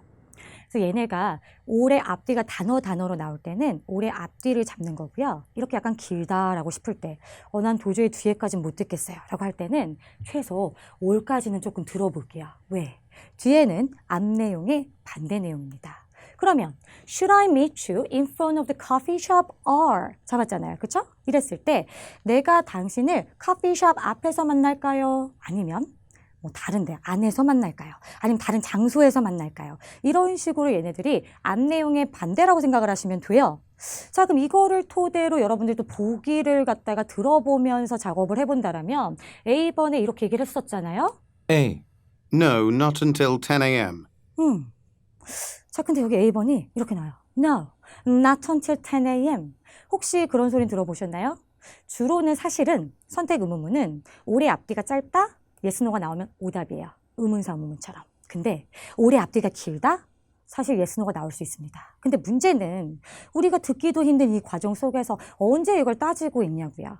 그래서 얘네가 올해 앞뒤가 단어로 나올 때는 올해 앞뒤를 잡는 거고요. 이렇게 약간 길다라고 싶을 때 난 도저히 뒤에까지는 못 듣겠어요 라고 할 때는 최소 올까지는 조금 들어볼게요. 왜? 뒤에는 앞 내용의 반대 내용입니다. 그러면 Should I meet you in front of the coffee shop or 잡았잖아요. 그쵸? 이랬을 때 내가 당신을 커피숍 앞에서 만날까요? 아니면 뭐 다른데 안에서 만날까요? 아니면 다른 장소에서 만날까요? 이런 식으로 얘네들이 앞 내용의 반대라고 생각을 하시면 돼요. 자, 그럼 이거를 토대로 여러분들도 보기를 갖다가 들어보면서 작업을 해본다라면 A번에 이렇게 얘기를 했었잖아요. A. No, not until 10 a.m. 자, 근데 여기 A번이 이렇게 나와요. No, not until 10 a.m. 혹시 그런 소리 들어보셨나요? 주로는 사실은 선택 의문문은 오래 앞뒤가 짧다? yes, no가 나오면 오답이에요. 의문사 의문문처럼. 근데 오래 앞뒤가 길다? 사실 yes, no가 나올 수 있습니다. 근데 문제는 우리가 듣기도 힘든 이 과정 속에서 언제 이걸 따지고 있냐고요.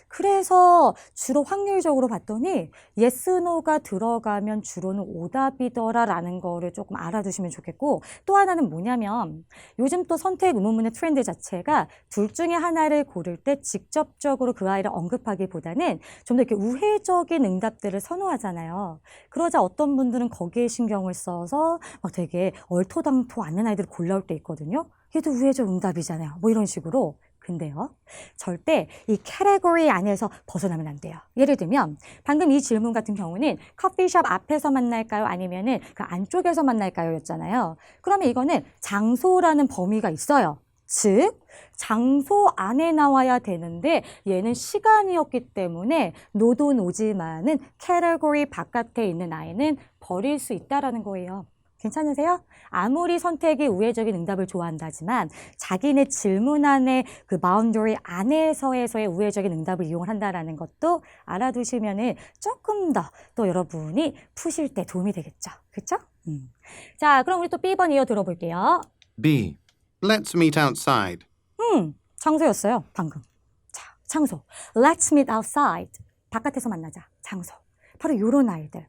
그래서 주로 확률적으로 봤더니 yes, no가 들어가면 주로는 오답이더라라는 거를 조금 알아두시면 좋겠고 또 하나는 뭐냐면 요즘 또 선택 의문문의 트렌드 자체가 둘 중에 하나를 고를 때 직접적으로 그 아이를 언급하기보다는 좀 더 이렇게 우회적인 응답들을 선호하잖아요. 그러자 어떤 분들은 거기에 신경을 써서 막 되게 얼토당토 않는 아이들을 골라올 때 있거든요. 얘도 우회적 응답이잖아요. 뭐 이런 식으로. 근데요, 절대 이 캐테고리 안에서 벗어나면 안 돼요. 예를 들면 방금 이 질문 같은 경우는 커피숍 앞에서 만날까요? 아니면은 그 안쪽에서 만날까요? 였잖아요. 그러면 이거는 장소라는 범위가 있어요. 즉, 장소 안에 나와야 되는데 얘는 시간이었기 때문에 노도 노지만은 캐테고리 바깥에 있는 아이는 버릴 수 있다라는 거예요. 괜찮으세요? 아무리 선택이 우회적인 응답을 좋아한다지만 자기네 질문 안에 그 바운더리 안에서의 우회적인 응답을 이용한다라는 것도 알아두시면은 조금 더 또 여러분이 푸실 때 도움이 되겠죠. 그렇죠? 자, 그럼 우리 또 B번 이어 들어볼게요. B. Let's meet outside. 장소였어요, 방금. 자, 장소. Let's meet outside. 바깥에서 만나자. 장소. 바로 요런 아이들.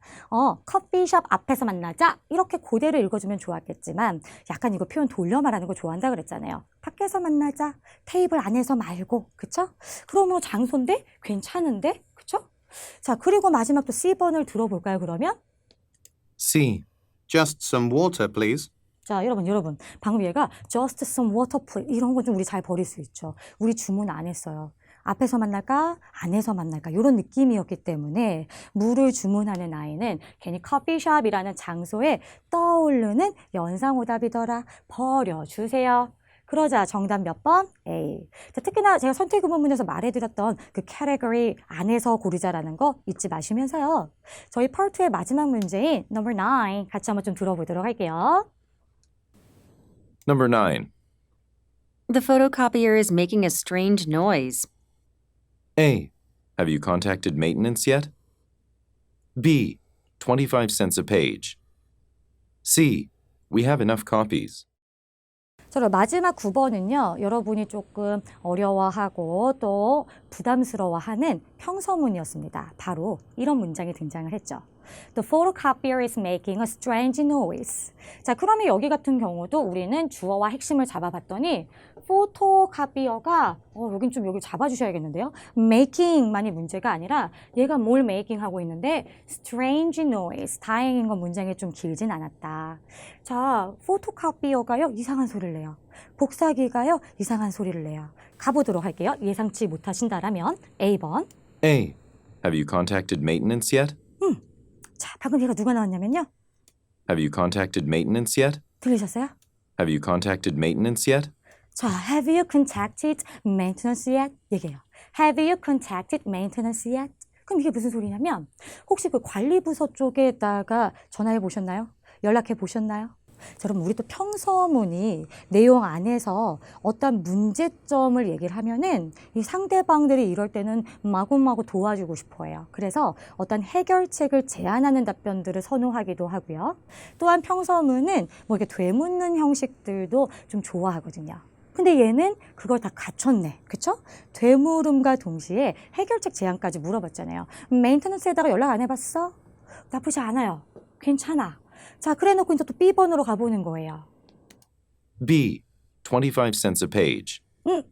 커피숍 앞에서 만나자. 이렇게 그대로 읽어주면 좋았겠지만 약간 이거 표현 돌려 말하는 거 좋아한다 그랬잖아요. 밖에서 만나자. 테이블 안에서 말고. 그쵸? 그러면 장소인데? 괜찮은데? 그쵸? 자, 그리고 마지막 또 C번을 들어볼까요, 그러면? C. Just some water, please. 자, 여러분. 방금 얘가 just some water please 이런 건 좀 우리 잘 버릴 수 있죠. 우리 주문 안 했어요. 앞에서 만날까? 안에서 만날까? 이런 느낌이었기 때문에 물을 주문하는 아이는 괜히 커피숍이라는 장소에 떠오르는 연상오답이더라. 버려주세요. 그러자 정답 몇 번? A. 자, 특히나 제가 선택 의문문에서 말해드렸던 그 캐테고리 안에서 고르자라는 거 잊지 마시면서요. 저희 Part 2의 마지막 문제인 Number 9 같이 한번 좀 들어보도록 할게요. Number 9. The photocopier is making a strange noise. A. Have you contacted maintenance yet? B. 25 cents a page. C. We have enough copies. 자, 마지막 9번은요. 여러분이 조금 어려워하고 또 부담스러워하는 평서문이었습니다. 바로 이런 문장이 등장을 했죠. The photocopier is making a strange noise. 자, 그러면 여기 같은 경우도 우리는 주어와 핵심을 잡아봤더니 포토카피어가 여긴 좀 여기 잡아주셔야겠는데요. making만이 문제가 아니라 얘가 뭘 making 하고 있는데 strange noise. 다행인 건 문장이 좀 길진 않았다. 자, 포토카피어가요 이상한 소리를 내요. 복사기가요 이상한 소리를 내요. 가보도록 할게요. 예상치 못하신다라면 A번. A. Have you contacted maintenance yet? 자, 방금 얘가 누가 나왔냐면요. Have you contacted maintenance yet? 들리셨어요? Have you contacted maintenance yet? 자, have you contacted maintenance yet? 얘기해요. Have you contacted maintenance yet? 그럼 이게 무슨 소리냐면 혹시 그 관리부서 쪽에다가 전화해 보셨나요? 연락해 보셨나요? 자, 여러분 우리 또 평서문이 내용 안에서 어떤 문제점을 얘기를 하면은 이 상대방들이 이럴 때는 마구마구 도와주고 싶어 해요. 그래서 어떤 해결책을 제안하는 답변들을 선호하기도 하고요. 또한 평서문은 뭐 이렇게 되묻는 형식들도 좀 좋아하거든요. 근데 얘는 그걸 다 갖췄네. 그쵸? 되물음과 동시에 해결책 제안까지 물어봤잖아요. 메인테넌스에다가 연락 안 해봤어? 나쁘지 않아요. 괜찮아. 자, 그래 놓고 이제 또 B번으로 가보는 거예요. B. 25 cents a page.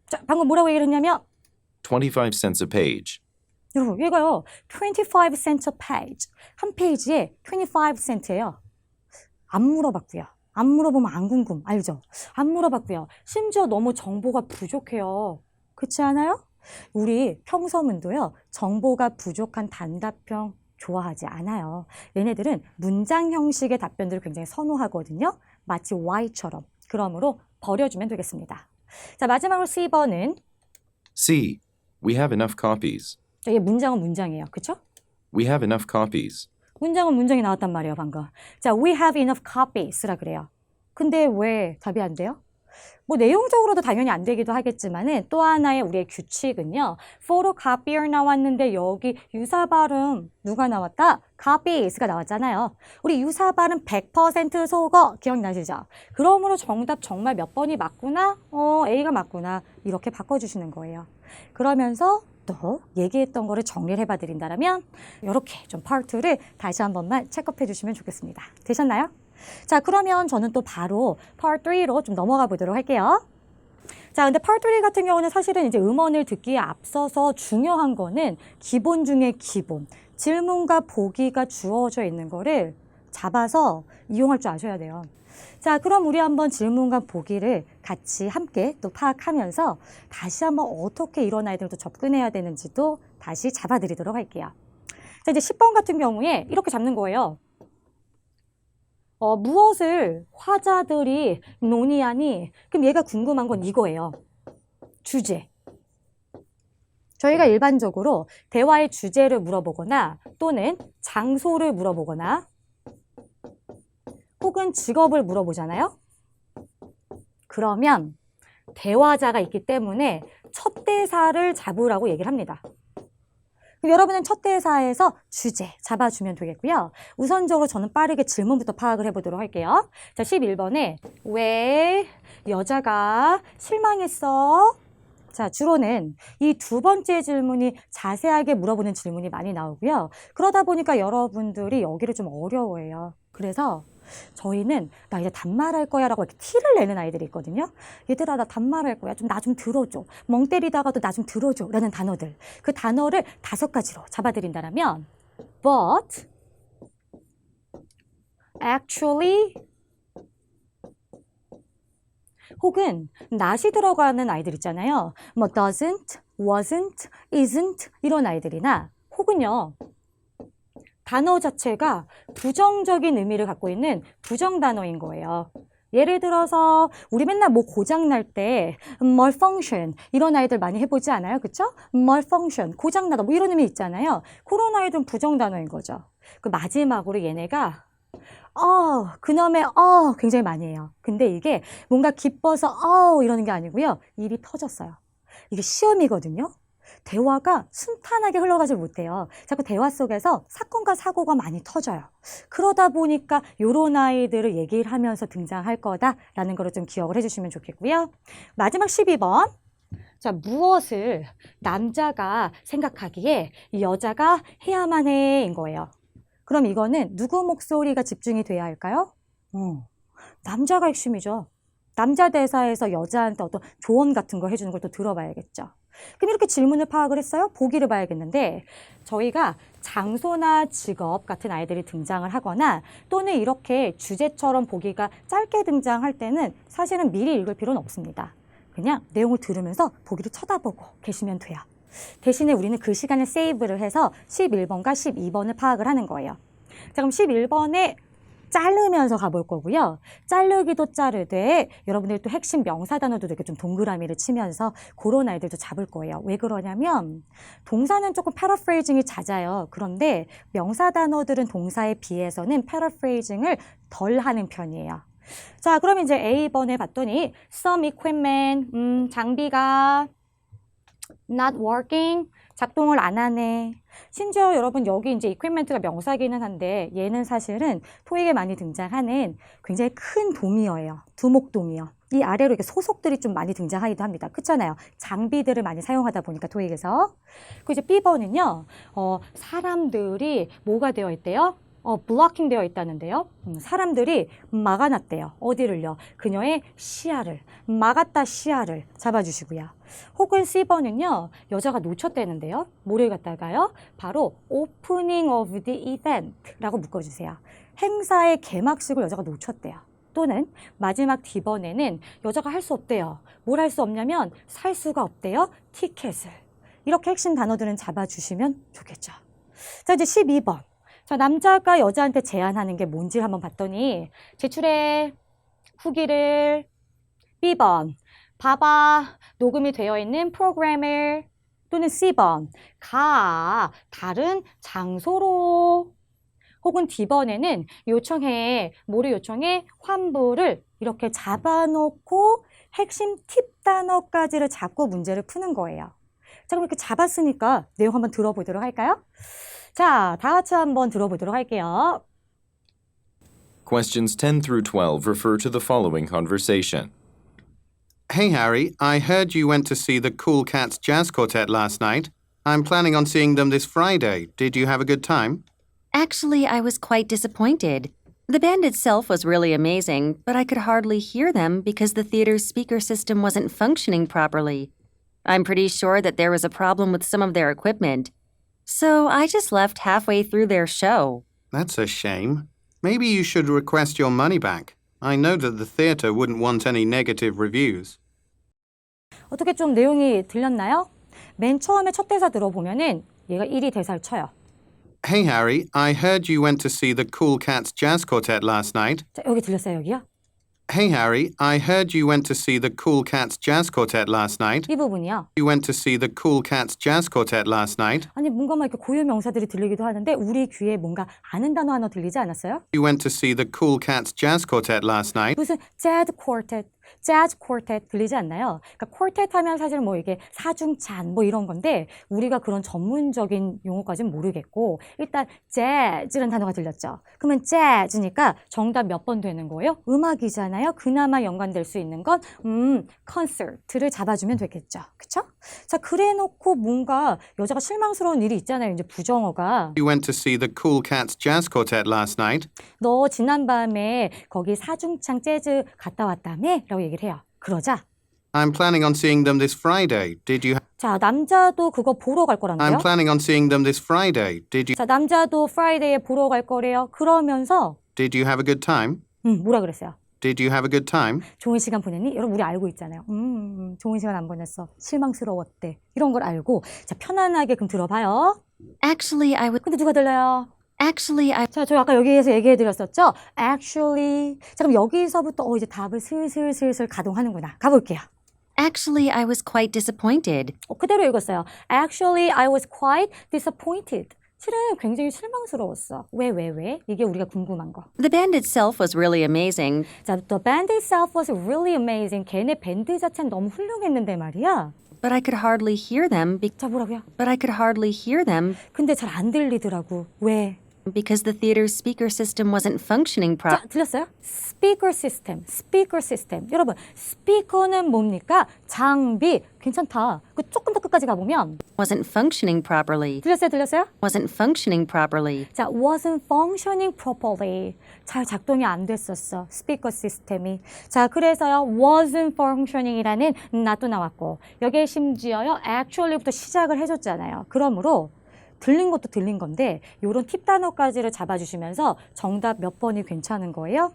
자, 방금 뭐라고 얘기를 했냐면 25 cents a page. 여러분, 얘가요. 25 cents a page. 한 페이지에 25 cent예요. 안 물어봤고요. 안 물어보면 안 궁금. 알죠? 안 물어봤고요. 심지어 너무 정보가 부족해요. 그렇지 않아요? 우리 평서문도요. 정보가 부족한 단답형 좋아하지 않아요. 얘네들은 문장 형식의 답변들을 굉장히 선호하거든요. 마치 Y처럼. 그러므로 버려주면 되겠습니다. 자, 마지막으로 C번은 C. We have enough copies. 자, 이 문장은 문장이에요. 그렇죠? We have enough copies. 문장은 문장이 나왔단 말이에요, 방금. 자, we have enough copies라 그래요. 근데 왜 답이 안 돼요? 뭐 내용적으로도 당연히 안 되기도 하겠지만은 또 하나의 우리의 규칙은요. photocopier 나왔는데 여기 유사 발음 누가 나왔다? copies가 나왔잖아요. 우리 유사 발음 100% 속어 기억나시죠? 그러므로 정답 정말 몇 번이 맞구나? A가 맞구나. 이렇게 바꿔주시는 거예요. 그러면서 또 얘기했던 거를 정리를 해봐 드린다면 이렇게 좀 Part 2를 다시 한 번만 체크해 주시면 좋겠습니다. 되셨나요? 자, 그러면 저는 또 바로 Part 3로 좀 넘어가 보도록 할게요. 자, 근데 Part 3 같은 경우는 사실은 이제 음원을 듣기에 앞서서 중요한 거는 기본 중에 기본. 질문과 보기가 주어져 있는 거를 잡아서 이용할 줄 아셔야 돼요. 자, 그럼 우리 한번 질문과 보기를 같이 함께 또 파악하면서 다시 한번 어떻게 이런 아이들도 접근해야 되는지도 다시 잡아드리도록 할게요. 자, 이제 10번 같은 경우에 이렇게 잡는 거예요. 무엇을 화자들이 논의하니? 그럼 얘가 궁금한 건 이거예요. 주제. 저희가 일반적으로 대화의 주제를 물어보거나 또는 장소를 물어보거나 혹은 직업을 물어보잖아요. 그러면 대화자가 있기 때문에 첫 대사를 잡으라고 얘기를 합니다. 그럼 여러분은 첫 대사에서 주제 잡아주면 되겠고요. 우선적으로 저는 빠르게 질문부터 파악을 해보도록 할게요. 자, 11번에 왜 여자가 실망했어? 자, 주로는 이 두 번째 질문이 자세하게 물어보는 질문이 많이 나오고요. 그러다 보니까 여러분들이 여기를 좀 어려워해요. 그래서 저희는 나 이제 단말할 거야 라고 이렇게 티를 내는 아이들이 있거든요. 얘들아 나 단말할 거야. 좀 나 좀 들어줘. 멍 때리다가도 나 좀 들어줘 라는 단어들. 그 단어를 5가지로 잡아드린다면 but, actually, 혹은 not이 들어가는 아이들 있잖아요. 뭐 doesn't, wasn't, isn't 이런 아이들이나 혹은요. 단어 자체가 부정적인 의미를 갖고 있는 부정 단어인 거예요. 예를 들어서 우리 맨날 뭐 고장 날 때 malfunction 이런 아이들 많이 해보지 않아요? 그쵸? malfunction, 고장나다 뭐 이런 의미 있잖아요. 그런 아이들은 부정 단어인 거죠. 그 마지막으로 얘네가 그놈의 굉장히 많이 해요. 근데 이게 뭔가 기뻐서 이러는 게 아니고요. 입이 터졌어요. 이게 시험이거든요. 대화가 순탄하게 흘러가지 못해요. 자꾸 대화 속에서 사건과 사고가 많이 터져요. 그러다 보니까 이런 아이들을 얘기를 하면서 등장할 거다라는 거를 좀 기억을 해주시면 좋겠고요. 마지막 12번. 자, 무엇을 남자가 생각하기에 여자가 해야만 해인 거예요. 그럼 이거는 누구 목소리가 집중이 돼야 할까요? 남자가 핵심이죠. 남자 대사에서 여자한테 어떤 조언 같은 거 해주는 걸 또 들어봐야겠죠. 그럼 이렇게 질문을 파악을 했어요? 보기를 봐야겠는데 저희가 장소나 직업 같은 아이들이 등장을 하거나 또는 이렇게 주제처럼 보기가 짧게 등장할 때는 사실은 미리 읽을 필요는 없습니다. 그냥 내용을 들으면서 보기를 쳐다보고 계시면 돼요. 대신에 우리는 그 시간을 세이브를 해서 11번과 12번을 파악을 하는 거예요. 자, 그럼 11번에 자르면서 가볼 거고요. 자르기도 자르되 여러분들이 또 핵심 명사 단어도 이렇게 좀 동그라미를 치면서 그런 아이들도 잡을 거예요. 왜 그러냐면 동사는 조금 패러프레이징이 잦아요. 그런데 명사 단어들은 동사에 비해서는 패러프레이징을 덜 하는 편이에요. 자, 그럼 이제 A번에 봤더니 some equipment, 장비가 not working, 작동을 안 하네. 심지어 여러분 여기 이제 equipment가 명사기는 한데 얘는 사실은 토익에 많이 등장하는 굉장히 큰 동의어예요. 두목 동의어. 이 아래로 이렇게 소속들이 좀 많이 등장하기도 합니다. 그렇잖아요. 장비들을 많이 사용하다 보니까 토익에서. 그리고 이제 B번은요. 사람들이 뭐가 되어 있대요? 블로킹 되어 있다는데요. 사람들이 막아놨대요. 어디를요? 그녀의 시야를. 막았다 시야를 잡아주시고요. 혹은 C번은요. 여자가 놓쳤다는데요. 뭐를 갖다가요? 바로 opening of the event 라고 묶어주세요. 행사의 개막식을 여자가 놓쳤대요. 또는 마지막 D번에는 여자가 할 수 없대요. 뭘 할 수 없냐면 살 수가 없대요. 티켓을. 이렇게 핵심 단어들은 잡아주시면 좋겠죠. 자, 이제 12번. 자, 남자가 여자한테 제안하는 게 뭔지를 한번 봤더니 제출해 후기를. B번 봐봐 녹음이 되어 있는 프로그램을. 또는 C번 가 다른 장소로. 혹은 D번에는 요청해 뭐를 요청해? 환불을 이렇게 잡아놓고 핵심 팁 단어까지를 잡고 문제를 푸는 거예요. 자, 그럼 이렇게 잡았으니까 내용 한번 들어보도록 할까요? 자, 다 같이 한번 들어보도록 할게요. Questions 10 through 12 refer to the following conversation. Hey Harry, I heard you went to see the Cool Cats Jazz Quartet last night. I'm planning on seeing them this Friday. Did you have a good time? Actually, I was quite disappointed. The band itself was really amazing, but I could hardly hear them because the theater's speaker system wasn't functioning properly. I'm pretty sure that there was a problem with some of their equipment. So I just left halfway through their show. That's a shame. Maybe you should request your money back. I know that the theatre wouldn't want any negative reviews. 어떻게 좀 내용이 들렸나요? 맨 처음에 첫 대사 들어보면은 얘가 1위 대사를 쳐요. Hey Harry, I heard you went to see the Cool Cats Jazz Quartet last night. 자, 여기 들렸어요, 여기요? Hey Harry, I heard you went to see the Cool Cats Jazz Quartet last night. 이 부분이요. You went to see the Cool Cats Jazz Quartet last night. 아니, 뭔가 막 이렇게 고유 명사들이 들리기도 하는데 우리 귀에 뭔가 아는 단어 하나 들리지 않았어요? You went to see the Cool Cats Jazz Quartet last night. 무슨 재즈 쿼텟 들리지 않나요? 그러니까 쿼텟 하면 사실 뭐 이게 사중찬 뭐 이런 건데 우리가 그런 전문적인 용어까지는 모르겠고 일단 재즈라는 단어가 들렸죠. 그러면 재즈니까 정답 몇 번 되는 거예요? 음악이잖아요. 그나마 연관될 수 있는 건 콘서트를 잡아주면 되겠죠. 그쵸? 자, 그래놓고 뭔가 여자가 실망스러운 일이 있잖아요. 이제 부정어가. You went to see the Cool Cats Jazz Quartet last night. 너 지난밤에 거기 사중창 재즈 갔다 왔다며? 라고 얘기를 해요. 그러자 I'm planning on seeing them this Friday. Did you? 자, 남자도 그거 보러 갈 I'm 거란데요. planning on seeing them this Friday. Did you? 자, 남자도 프라이데이에 보러 갈 거래요. 그러면서 Did you have a good time? 뭐라 그랬어요? Did you have a good time? 좋은 시간 보냈니? 여러분 우리 알고 있잖아요. 좋은 시간 안 보냈어. 실망스러웠대. 이런 걸 알고 자, 편안하게 그럼 들어봐요. Actually, I was. 근데 누가 들려요? Actually, I. 자, 저 아까 여기에서 얘기해드렸었죠? Actually. 자, 그럼 여기서부터 이제 답을 슬슬 가동하는구나. 가볼게요. Actually, I was quite disappointed. 그대로 읽었어요. Actually, I was quite disappointed. 실은 굉장히 실망스러웠어. 왜? 이게 우리가 궁금한 거. The band itself was really amazing, 자, the band itself was really amazing. 걔네 밴드 자체는 너무 훌륭했는데 말이야. but I could hardly hear them. 자, 뭐라고요? But I could hardly hear them 근데 잘 안 들리더라고. 왜? because the theater's speaker system wasn't functioning 자, 들렸어요? 스피커 시스템. 여러분, 스피커는 뭡니까? 장비. 괜찮다. 그 조금 더 끝까지 가보면 wasn't functioning properly. 들렸어요? Wasn't functioning properly. 자, wasn't functioning properly. 잘 작동이 안 됐었어. 스피커 시스템이. 자, 그래서요. wasn't functioning이라는 낫도 나왔고 여기에 심지어요. actually부터 시작을 해줬잖아요. 그러므로 들린 것도 들린 건데 요런 팁 단어까지를 잡아주시면서 정답 몇 번이 괜찮은 거예요?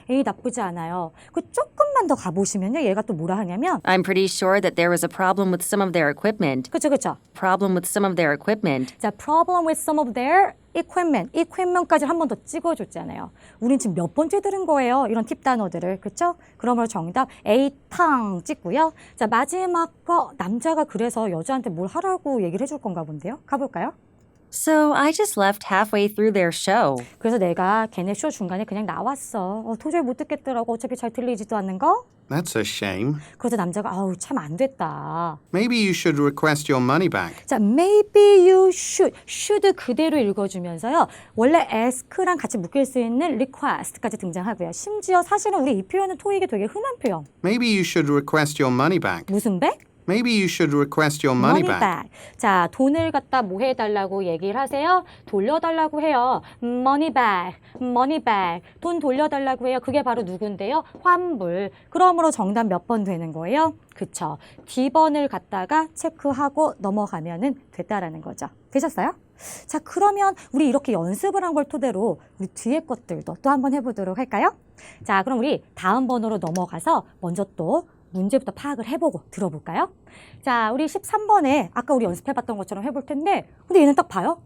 A 나쁘지 않아요. 그 조금만 더 가보시면요. 얘가 또 뭐라 하냐면 I'm pretty sure that there was a problem with some of their equipment. 그쵸. Problem with some of their equipment. 자, problem with some of their equipment까지 한 번 더 찍어줬잖아요. 우린 지금 몇 번째 들은 거예요. 이런 팁 단어들을. 그쵸? 그러므로 정답 A 탕 찍고요. 자, 마지막 거 남자가 그래서 여자한테 뭘 하라고 얘기를 해줄 건가 본데요. 가볼까요? So I just left halfway through their show. 그래서 내가 걔네 쇼 중간에 그냥 나왔어. 도저히 못 듣겠더라고. 어차피 잘 들리지도 않는 거. That's a shame. 그래서 남자가 아우 참 안 됐다. Maybe you should request your money back. 자, maybe you should 그대로 읽어주면서요. 원래 ask랑 같이 묶일 수 있는 request까지 등장하고요. 심지어 사실은 우리 이 표현은 토익에 되게 흔한 표현. Maybe you should request your money back. 무슨 백? Maybe you should request your money back. 자, 돈을 갖다 뭐 해달라고 얘기를 하세요? 돌려달라고 해요. money back. 돈 돌려달라고 해요. 그게 바로 누군데요? 환불. 그러므로 정답 몇 번 되는 거예요? 그쵸. D번을 갖다가 체크하고 넘어가면은 됐다라는 거죠. 되셨어요? 자, 그러면 우리 이렇게 연습을 한 걸 토대로 우리 뒤에 것들도 또 한번 해보도록 할까요? 자, 그럼 우리 다음 번호로 넘어가서 먼저 또 문제부터 파악을 해보고 들어볼까요? 자, 우리 13번에 아까 우리 연습해봤던 것처럼 해볼 텐데 근데 얘는 딱 봐요.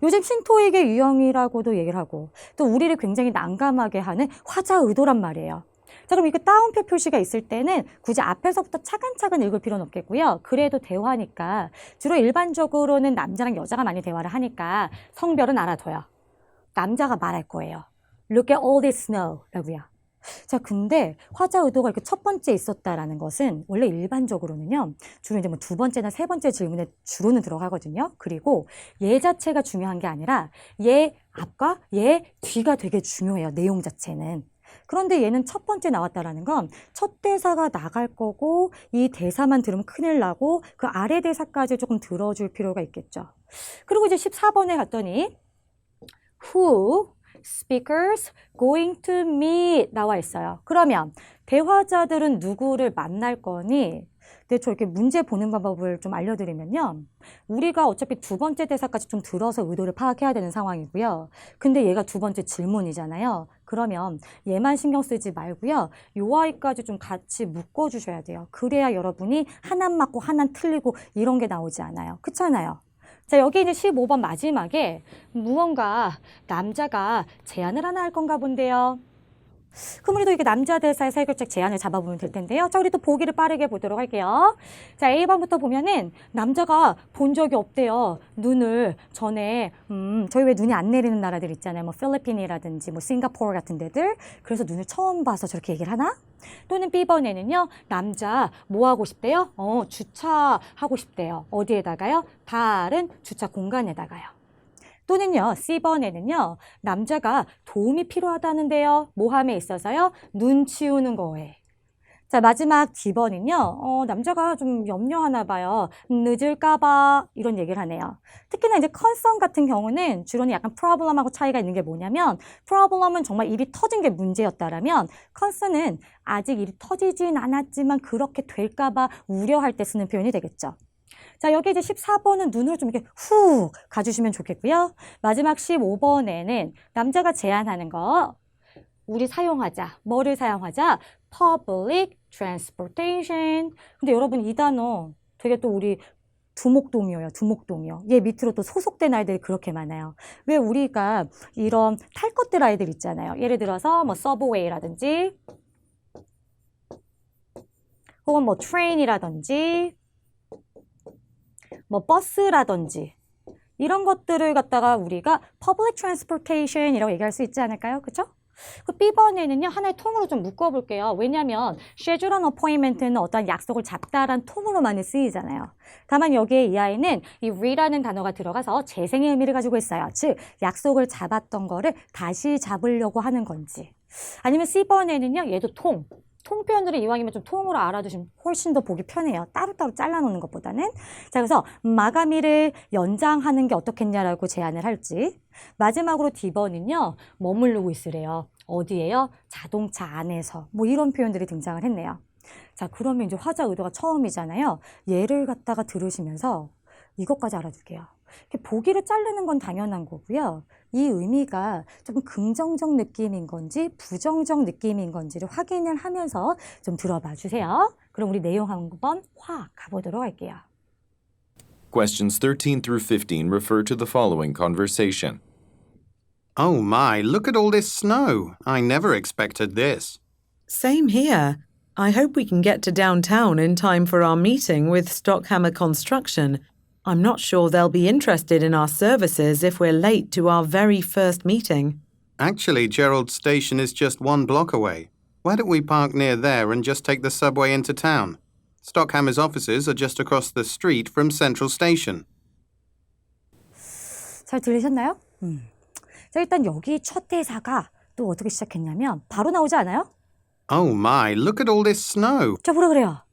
요즘 신토익의 유형이라고도 얘기를 하고 또 우리를 굉장히 난감하게 하는 화자 의도란 말이에요. 자, 그럼 이거 따옴표 표시가 있을 때는 굳이 앞에서부터 차근차근 읽을 필요는 없겠고요. 그래도 대화니까 주로 일반적으로는 남자랑 여자가 많이 대화를 하니까 성별은 알아둬요. 남자가 말할 거예요. Look at all this snow 라고요. 자, 근데 화자 의도가 이렇게 첫 번째 있었다라는 것은 원래 일반적으로는요, 주로 이제 뭐 두 번째나 세 번째 질문에 주로는 들어가거든요. 그리고 얘 자체가 중요한 게 아니라 얘 앞과 얘 뒤가 되게 중요해요. 내용 자체는. 그런데 얘는 첫 번째 나왔다라는 건 첫 대사가 나갈 거고 이 대사만 들으면 큰일 나고 그 아래 대사까지 조금 들어줄 필요가 있겠죠. 그리고 이제 14번에 갔더니 Who speakers going to meet 나와 있어요. 그러면 대화자들은 누구를 만날 거니? 근데 저 이렇게 문제 보는 방법을 좀 알려드리면요. 우리가 어차피 두 번째 대사까지 좀 들어서 의도를 파악해야 되는 상황이고요. 근데 얘가 두 번째 질문이잖아요. 그러면 얘만 신경 쓰지 말고요. 요 아이까지 좀 같이 묶어주셔야 돼요. 그래야 여러분이 하나 맞고 하나 틀리고 이런 게 나오지 않아요. 그렇잖아요. 자, 여기 이제 15번 마지막에 무언가 남자가 제안을 하나 할 건가 본데요. 그럼 우리도 이게 남자 대사의 해결책 제안을 잡아보면 될 텐데요. 자, 우리 또 보기를 빠르게 보도록 할게요. 자, A번부터 보면은 남자가 본 적이 없대요. 눈을 전에 저희 왜 눈이 안 내리는 나라들 있잖아요. 뭐 필리핀이라든지 뭐 싱가포르 같은 데들. 그래서 눈을 처음 봐서 저렇게 얘기를 하나? 또는 B번에는요. 남자 뭐 하고 싶대요? 주차하고 싶대요. 어디에다가요? 다른 주차 공간에다가요. 또는요, C번에는요, 남자가 도움이 필요하다는데요. 모함에 있어서요, 눈 치우는 거에. 자, 마지막 D번은요, 남자가 좀 염려하나 봐요. 늦을까봐, 이런 얘기를 하네요. 특히나 이제 concern 같은 경우는 주로는 약간 problem하고 차이가 있는 게 뭐냐면, problem은 정말 일이 터진 게 문제였다라면, concern은 아직 일이 터지진 않았지만 그렇게 될까봐 우려할 때 쓰는 표현이 되겠죠. 자, 여기 이제 14번은 눈으로 좀 이렇게 훅 가주시면 좋겠고요. 마지막 15번에는 남자가 제안하는 거, 우리 사용하자. 뭐를 사용하자? Public transportation. 근데 여러분 이 단어 되게 또 우리 두목동이요. 두목동이요. 얘 밑으로 또 소속된 아이들이 그렇게 많아요. 왜 우리가 이런 탈 것들 아이들 있잖아요. 예를 들어서 뭐 서브웨이라든지 혹은 뭐 트레인이라든지 뭐 버스라든지 이런 것들을 갖다가 우리가 public transportation이라고 얘기할 수 있지 않을까요? 그렇죠? 그 B번에는요, 하나의 통으로 좀 묶어볼게요. 왜냐하면 schedule an appointment는 어떤 약속을 잡다란 통으로 많이 쓰이잖아요. 다만 여기에 이 아이는 이 re라는 단어가 들어가서 재생의 의미를 가지고 있어요. 즉, 약속을 잡았던 거를 다시 잡으려고 하는 건지. 아니면 C번에는요, 얘도 통 표현들을 이왕이면 좀 통으로 알아두시면 훨씬 더 보기 편해요. 따로따로 잘라놓는 것보다는. 자, 그래서 마감일을 연장하는 게 어떻겠냐라고 제안을 할지. 마지막으로 D번은요. 머무르고 있으래요. 어디에요? 자동차 안에서. 뭐 이런 표현들이 등장을 했네요. 자, 그러면 이제 화자 의도가 처음이잖아요. 얘를 갖다가 들으시면서 이것까지 알아둘게요. 보기를 자르는 건 당연한 거고요. 이 의미가 조금 긍정적 느낌인 건지 부정적 느낌인 건지를 확인을 하면서 좀 들어봐 주세요. 그럼 우리 내용 한번 확 가보도록 할게요. Questions 13 through 15 refer to the following conversation. Oh my, look at all this snow. I never expected this. Same here. I hope we can get to downtown in time for our meeting with Stockhammer Construction. I'm not sure they'll be interested in our services if we're late to our very first meeting. Actually, Gerald Station is just 1 block away. Why don't we park near there and just take the subway into town? Stockhammer's offices are just across the street from Central Station. 잘 들리셨나요? 자, 일단 여기 첫 대사가 또 어떻게 시작했냐면 바로 나오지 않아요? Oh my, look at all this snow. 저 뭐라 그래요?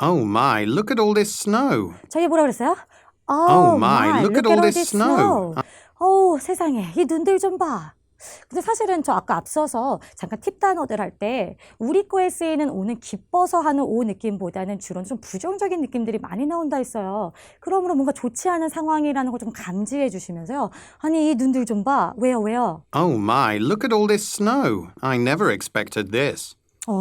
Oh my, look at all this snow. 저게 뭐라 그랬어요? Oh my, look at all this snow. 어우, 세상에, 이 눈들 좀 봐. 근데 사실은 저 아까 앞서서 잠깐 팁 단어들 할 때 우리 거에 쓰이는 오는 기뻐서 하는 오 느낌보다는 주로 좀 부정적인 느낌들이 많이 나온다 했어요. 그러므로 뭔가 좋지 않은 상황이라는 걸 좀 감지해 주시면서요. 아니, 이 눈들 좀 봐. 왜요? Oh my, look at all this snow. I never expected this.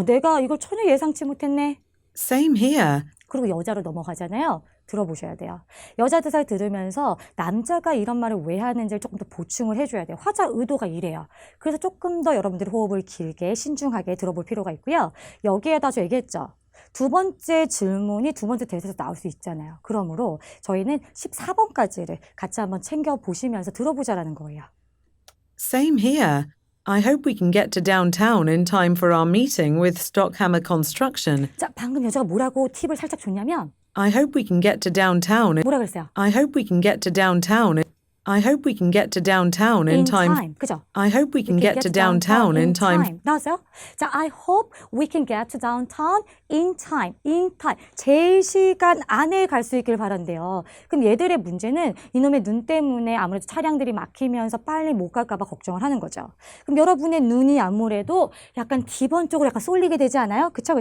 내가 이걸 전혀 예상치 못했네. Same here. 그리고 여자로 넘어가잖아요. 들어보셔야 돼요. 여자 대사를 들으면서 남자가 이런 말을 왜 하는지를 조금 더 보충을 해줘야 돼요. 화자 의도가 이래요. 그래서 조금 더 여러분들이 호흡을 길게 신중하게 들어볼 필요가 있고요. 여기에다 저 얘기했죠. 두 번째 질문이 두 번째 대사에서 나올 수 있잖아요. 그러므로 저희는 14번까지를 같이 한번 챙겨보시면서 들어보자라는 거예요. Same here. I hope we can get to downtown in time for our meeting with Stockhammer Construction. 자, 방금 여자가 뭐라고 팁을 살짝 줬냐면 I hope we can get to downtown. 뭐라 그랬어요? I hope we can get to downtown. I hope we can get to downtown in time. 그죠? I hope we can get to downtown in time. 나왔어요? 자, I hope we can get to downtown in time. in time. 제 시간 안에 갈 수 있길 바란대요. 그럼 얘들의 문제는 이놈의 눈 때문에 아무래도 차량들이 막히면서 빨리 못 갈까 봐 걱정을 하는 거죠. 그럼 여러분의 눈이 아무래도 약간 D번 쪽으로 약간 쏠리게 되지 않아요? 그쵸?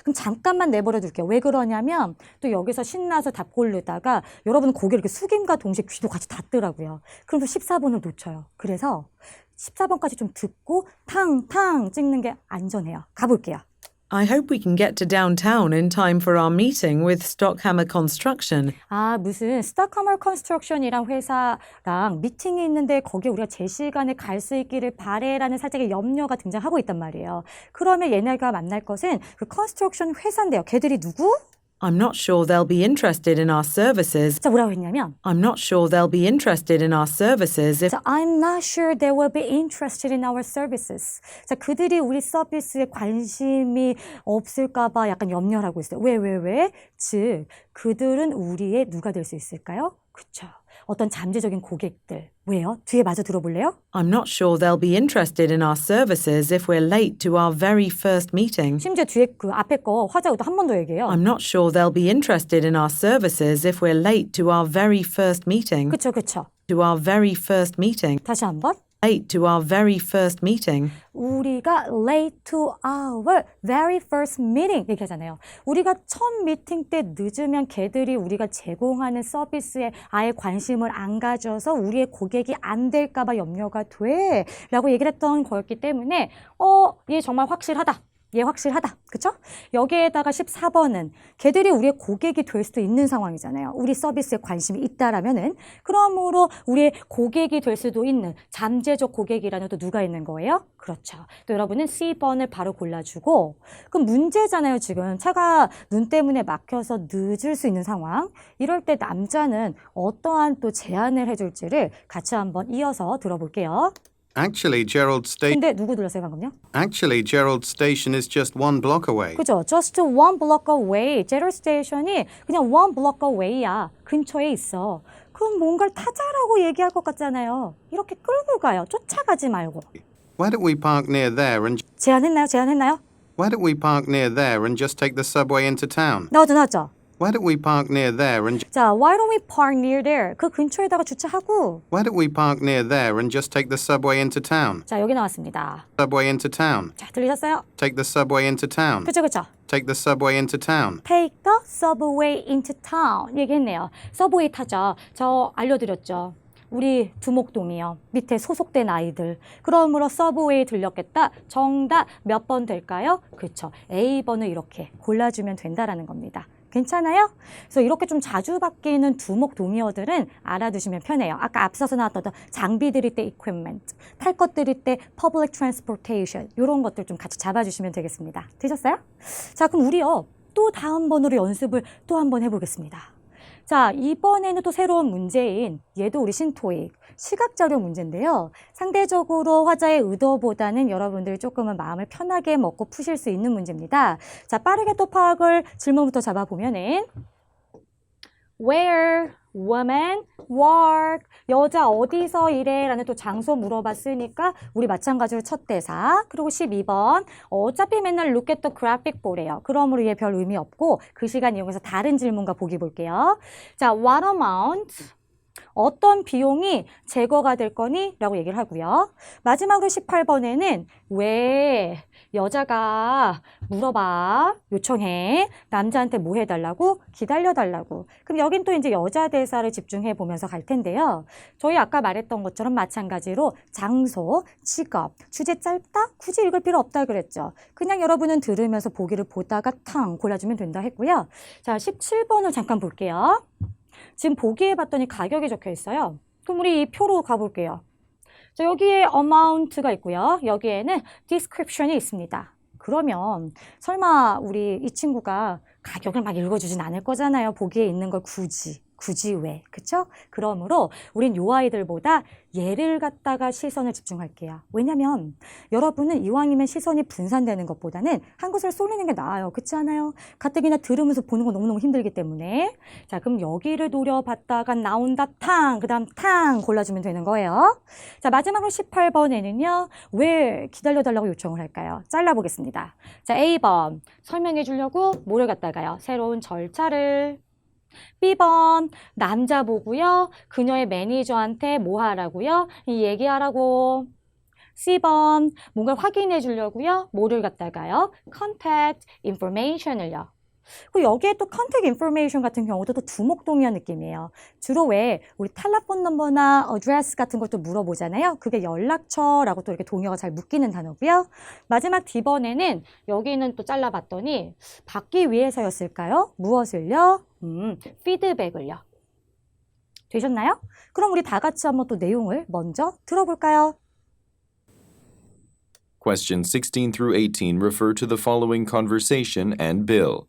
그럼 잠깐만 내버려 둘게요. 왜 그러냐면 또 여기서 신나서 답 고르다가 여러분 고개를 이렇게 숙임과 동시에 귀도 같이 닫더라고요. 그럼 또 14번을 놓쳐요. 그래서 14번까지 좀 듣고 탕탕 찍는 게 안전해요. 가볼게요. I hope we can get to downtown in time for our meeting with Stockhammer Construction. 아, 무슨 스타카머 컨스트럭션이랑 회사랑 미팅이 있는데 거기에 우리가 제 시간에 갈 수 있기를 바래라는 살짝의 염려가 등장하고 있단 말이에요. 그러면 얘네가 만날 것은 그 컨스트럭션 회사인데요. 걔들이 누구? I'm not sure they'll be interested in our services. 자, 뭐라고 했냐면 I'm not sure they'll be interested in our services if 자, I'm not sure they will be interested in our services. 자, 그들이 우리 서비스에 관심이 없을까 봐 약간 염려를 하고 있어요. 왜? 즉, 그들은 우리의 누가 될 수 있을까요? 그쵸. 어떤 잠재적인 고객들. 왜요? 뒤에 마저 들어볼래요? I'm not sure they'll be interested in our services if we're late to our very first meeting. 심지어 뒤에 그 앞에 거 화자도 한 번 더 얘기해요. I'm not sure they'll be interested in our services if we're late to our very first meeting. 그쵸. To our very first meeting. 다시 한번. Late to our very first meeting. 우리가 late to our very first meeting 얘기하잖아요. 우리가 첫 미팅 때 늦으면 걔들이 우리가 제공하는 서비스에 아예 관심을 안 가져서 우리의 고객이 안 될까 봐 염려가 돼 라고 얘기를 했던 거였기 때문에 얘 정말 확실하다. 얘 확실하다. 그쵸? 여기에다가 14번은 걔들이 우리의 고객이 될 수도 있는 상황이잖아요. 우리 서비스에 관심이 있다라면은 그러므로 우리의 고객이 될 수도 있는 잠재적 고객이라는 또 누가 있는 거예요? 그렇죠. 또 여러분은 C번을 바로 골라주고 그럼 문제잖아요. 지금 차가 눈 때문에 막혀서 늦을 수 있는 상황. 이럴 때 남자는 어떠한 또 제안을 해줄지를 같이 한번 이어서 들어볼게요. Actually, Gerald Station. 근데 누구 들렸어요 방금요? Actually, Gerald Station is just one block away. 그죠? Just one block away. 제로 스테이션이 그냥 one block away야. 근처에 있어. 그럼 뭔가를 타자라고 얘기할 것 같잖아요. 이렇게 끌고 가요. 쫓아가지 말고. Why don't we park near there and 제안했나요? Why don't we park near there and just take the subway into town? 나왔죠? Why don't we park near there and 자, why don't we park near there? 그 근처에다가 주차하고. Why don't we park near there and just take the subway into town? 자, 여기 나왔습니다. Subway into town. 자, 들리셨어요? Take the subway into town. 그쵸. Take the subway into town. Take the subway into town. 얘기했네요. 서브웨이 타자. 저 알려드렸죠. 우리 두목동이요. 밑에 소속된 아이들. 그러므로 서브웨이 들렸겠다. 정답 몇 번 될까요? 그렇죠. A번을 이렇게 골라주면 된다라는 겁니다. 괜찮아요? 그래서 이렇게 좀 자주 바뀌는 두목 동의어들은 알아두시면 편해요. 아까 앞서서 나왔던 장비 들일 때 equipment, 탈 것 들일 때 public transportation 이런 것들 좀 같이 잡아주시면 되겠습니다. 되셨어요? 자, 그럼 우리요. 또 다음 번으로 연습을 또 한번 해보겠습니다. 자, 이번에는 또 새로운 문제인 얘도 우리 신토익 시각자료 문제인데요. 상대적으로 화자의 의도보다는 여러분들 조금은 마음을 편하게 먹고 푸실 수 있는 문제입니다. 자, 빠르게 또 파악을 질문부터 잡아보면은 Where woman work 여자 어디서 일해? 라는 또 장소 물어봤으니까 우리 마찬가지로 첫 대사 그리고 12번 어차피 맨날 look at the graphic 보래요. 그러므로 얘 별 의미 없고 그 시간 이용해서 다른 질문과 보기 볼게요. 자, what amount 어떤 비용이 제거가 될 거니? 라고 얘기를 하고요. 마지막으로 18번에는 왜 여자가 물어봐, 요청해, 남자한테 뭐 해달라고? 기다려달라고. 그럼 여긴 또 이제 여자 대사를 집중해 보면서 갈 텐데요. 저희 아까 말했던 것처럼 마찬가지로 장소, 직업, 주제 짧다? 굳이 읽을 필요 없다 그랬죠. 그냥 여러분은 들으면서 보기를 보다가 탕 골라주면 된다 했고요. 자, 17번을 잠깐 볼게요. 지금 보기에 봤더니 가격이 적혀 있어요. 그럼 우리 이 표로 가볼게요. 자, 여기에 amount가 있고요. 여기에는 description이 있습니다. 그러면 설마 우리 이 친구가 가격을 막 읽어주진 않을 거잖아요. 보기에 있는 걸 굳이. 굳이 왜, 그쵸? 그러므로 우린 요 아이들보다 얘를 갖다가 시선을 집중할게요. 왜냐면 여러분은 이왕이면 시선이 분산되는 것보다는 한 곳을 쏠리는 게 나아요. 그렇지 않아요? 가뜩이나 들으면서 보는 거 너무너무 힘들기 때문에. 자, 그럼 여기를 노려봤다가 나온다 탕, 그 다음 탕 골라주면 되는 거예요. 자, 마지막으로 18번에는요. 왜 기다려달라고 요청을 할까요? 잘라보겠습니다. 자, A번 설명해 주려고 뭐를 갖다가요? 새로운 절차를. B번 남자 보고요. 그녀의 매니저한테 뭐 하라고요? 이 얘기하라고. C번 뭔가 확인해 주려고요. 뭐를 갖다가요? Contact information을요. 여기에 또 contact information 같은 경우도 또 두목동이한 느낌이에요. 주로 왜 우리 텔레폰 넘버나 address 같은 것도 물어보잖아요. 그게 연락처라고 또 이렇게 동의어가 잘 묶이는 단어고요. 마지막 D번에는 여기는 또 잘라봤더니 받기 위해서였을까요? 무엇을요? 피드백을요. 되셨나요? 그럼 우리 다 같이 한번 또 내용을 먼저 들어볼까요? Questions 16 through 18 refer to the following conversation and bill.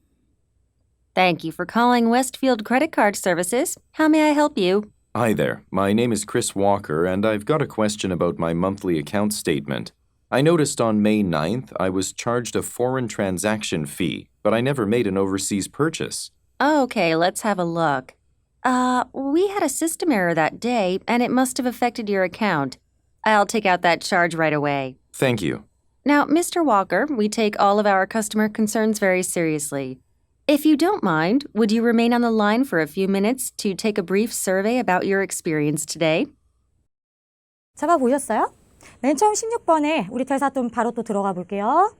Thank you for calling Westfield Credit Card Services. How may I help you? Hi there, my name is Chris Walker, and I've got a question about my monthly account statement. I noticed on May 9th I was charged a foreign transaction fee, but I never made an overseas purchase. Okay, let's have a look. We had a system error that day, and it must have affected your account. I'll take out that charge right away. Thank you. Now, Mr. Walker, we take all of our customer concerns very seriously. If you don't mind, would you remain on the line for a few minutes to take a brief survey about your experience today? 잡아보셨어요? 맨 처음 16번에 우리 대사 좀 바로 또 들어가 볼게요.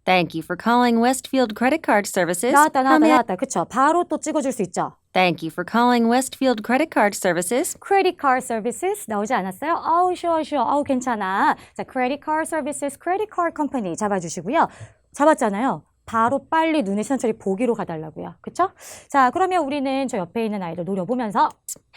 Thank you for calling Westfield Credit Card Services. How may I- 나왔다. 그쵸? 바로 또 찍어줄 수 있죠? Thank you for calling Westfield Credit Card Services. Credit Card Services 나오지 않았어요? 아우, 쉬워. 아우, 괜찮아. 자, Credit Card Services, Credit Card Company 잡아주시고요. 잡았잖아요. 바로 빨리 눈의 시선 처리 보기로 가달라고요. 그쵸? 자, 그러면 우리는 저 옆에 있는 아이들 노려보면서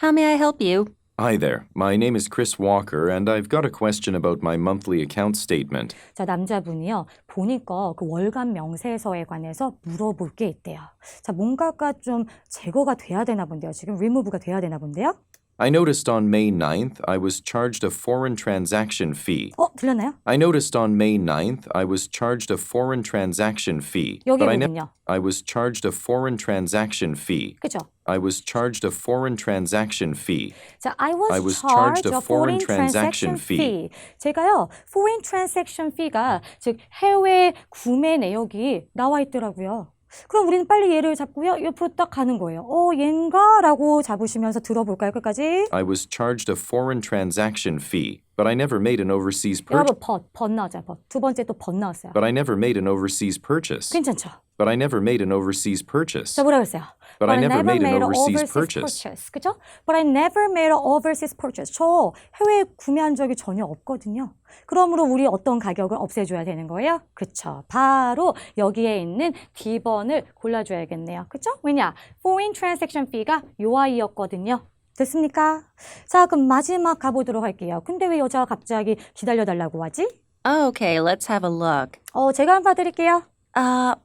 How may I help you? Hi there, my name is Chris Walker, and I've got a question about my monthly account statement. 자, 남자분이요. 보니까 그 월간 명세서에 관해서 물어볼 게 있대요. 자, 뭔가가 좀 제거가 돼야 되나 본데요. 지금 remove가 돼야 되나 본데요. I noticed on May 9th I was charged a foreign transaction fee. 들렸나요? I noticed on May 9th I was charged a foreign transaction fee. But 여기거든요. I was charged a foreign transaction fee. 그죠? I was charged a foreign transaction fee. 자, I was charged charged a a foreign transaction fee. 제가요, foreign transaction fee가 즉 해외 구매 내역이 나와 있더라고요. 그럼 우리는 빨리 얘를 잡고요. 옆으로 딱 가는 거예요. 얘인가? 라고 잡으시면서 들어볼까요? 끝까지. I was charged a foreign transaction fee, but I never made an overseas purchase. 여러분, 벗 나왔잖아요. 벗. 두 번째 또 벗 나왔어요. But I never made an overseas purchase. 괜찮죠? But I never made an overseas purchase. 자, 뭐라고 했어요? But I never made an overseas purchase. 그죠? But I never made an overseas purchase. 저 해외 구매한 적이 전혀 없거든요. 그러므로 우리 어떤 가격을 없애줘야 되는 거예요? 그쵸? 바로 여기에 있는 D번을 골라줘야겠네요. 그쵸? 왜냐? Foreign transaction fee가 요 아이였거든요. 됐습니까? 자, 그럼 마지막 가보도록 할게요. 근데 왜 여자가 갑자기 기다려달라고 하지? Okay, let's have a look. 제가 한번 봐드릴게요.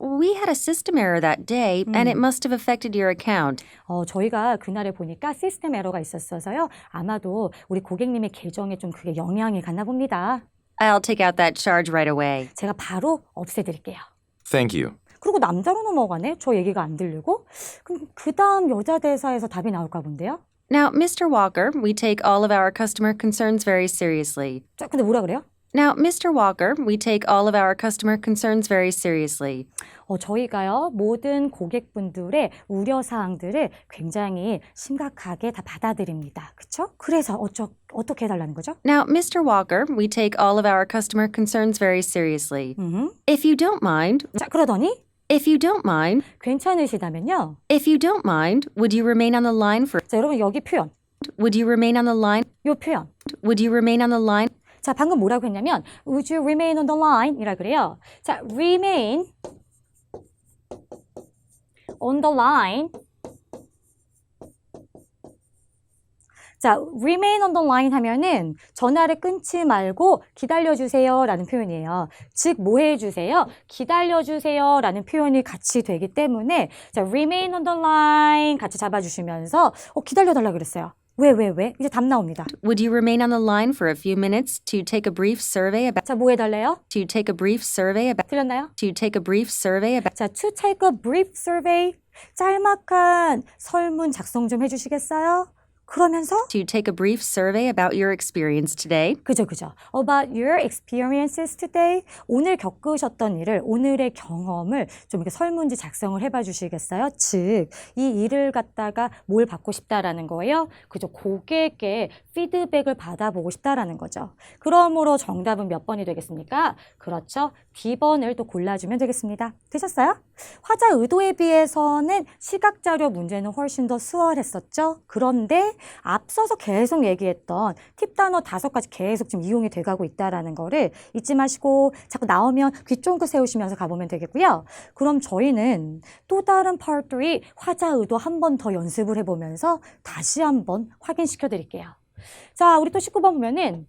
We had a system error that day, and it must have affected your account. 저희가 그날에 보니까 시스템 에러가 있었어서요. 아마도 우리 고객님의 계정에 좀 그게 영향이 갔나 봅니다. I'll take out that charge right away. 제가 바로 없애드릴게요. Thank you. 그리고 남자로 넘어가네? 저 얘기가 안 들리고? 그럼 그 다음 여자 대사에서 답이 나올까 본데요? Now, Mr. Walker, we take all of our customer concerns very seriously. 자, 근데 뭐라 그래요? Now, Mr. Walker, we take all of our customer concerns very seriously. 저희가요, 모든 고객분들의 우려사항들을 굉장히 심각하게 다 받아들입니다. 그쵸? 그래서 어떻게 해달라는 거죠? Now, Mr. Walker, we take all of our customer concerns very seriously. If you don't mind, 자, 그러더니 if you don't mind, 괜찮으시다면요. if you don't mind, would you remain on the line for, 자, 여러분 여기 표현, would you remain on the line, 요 표현. would you remain on the line? 자, 방금 뭐라고 했냐면 Would you remain on the line? 이라 그래요. 자, remain on the line. 자, remain on the line 하면은 전화를 끊지 말고 기다려주세요 라는 표현이에요. 즉, 뭐 해주세요? 기다려주세요 라는 표현이 같이 되기 때문에 자, remain on the line 같이 잡아주시면서 기다려달라 그랬어요. 왜? 이제 답 나옵니다. Would you remain on the line for a few minutes to take a brief survey about 자, 뭐 해달래요? to take a brief survey about 틀렸나요? to take a brief survey about 자, to take a brief survey. 짤막한 설문 작성 좀 해주시겠어요? 그러면서 to take a brief survey about your experience today. 그죠. About your experiences today. 오늘 겪으셨던 일을, 오늘의 경험을 좀 이렇게 설문지 작성을 해봐 주시겠어요? 즉, 이 일을 갖다가 뭘 받고 싶다라는 거예요? 그죠. 고객의 피드백을 받아보고 싶다라는 거죠. 그러므로 정답은 몇 번이 되겠습니까? 그렇죠. B번을 또 골라주면 되겠습니다. 되셨어요? 화자 의도에 비해서는 시각자료 문제는 훨씬 더 수월했었죠. 그런데 앞서서 계속 얘기했던 팁 단어 5가지 계속 지금 이용이 돼가고 있다는 거를 잊지 마시고 자꾸 나오면 귀 쫑긋 세우시면서 가보면 되겠고요. 그럼 저희는 또 다른 part 3 화자 의도 한 번 더 연습을 해보면서 다시 한번 확인시켜 드릴게요. 자, 우리 또 19번 보면은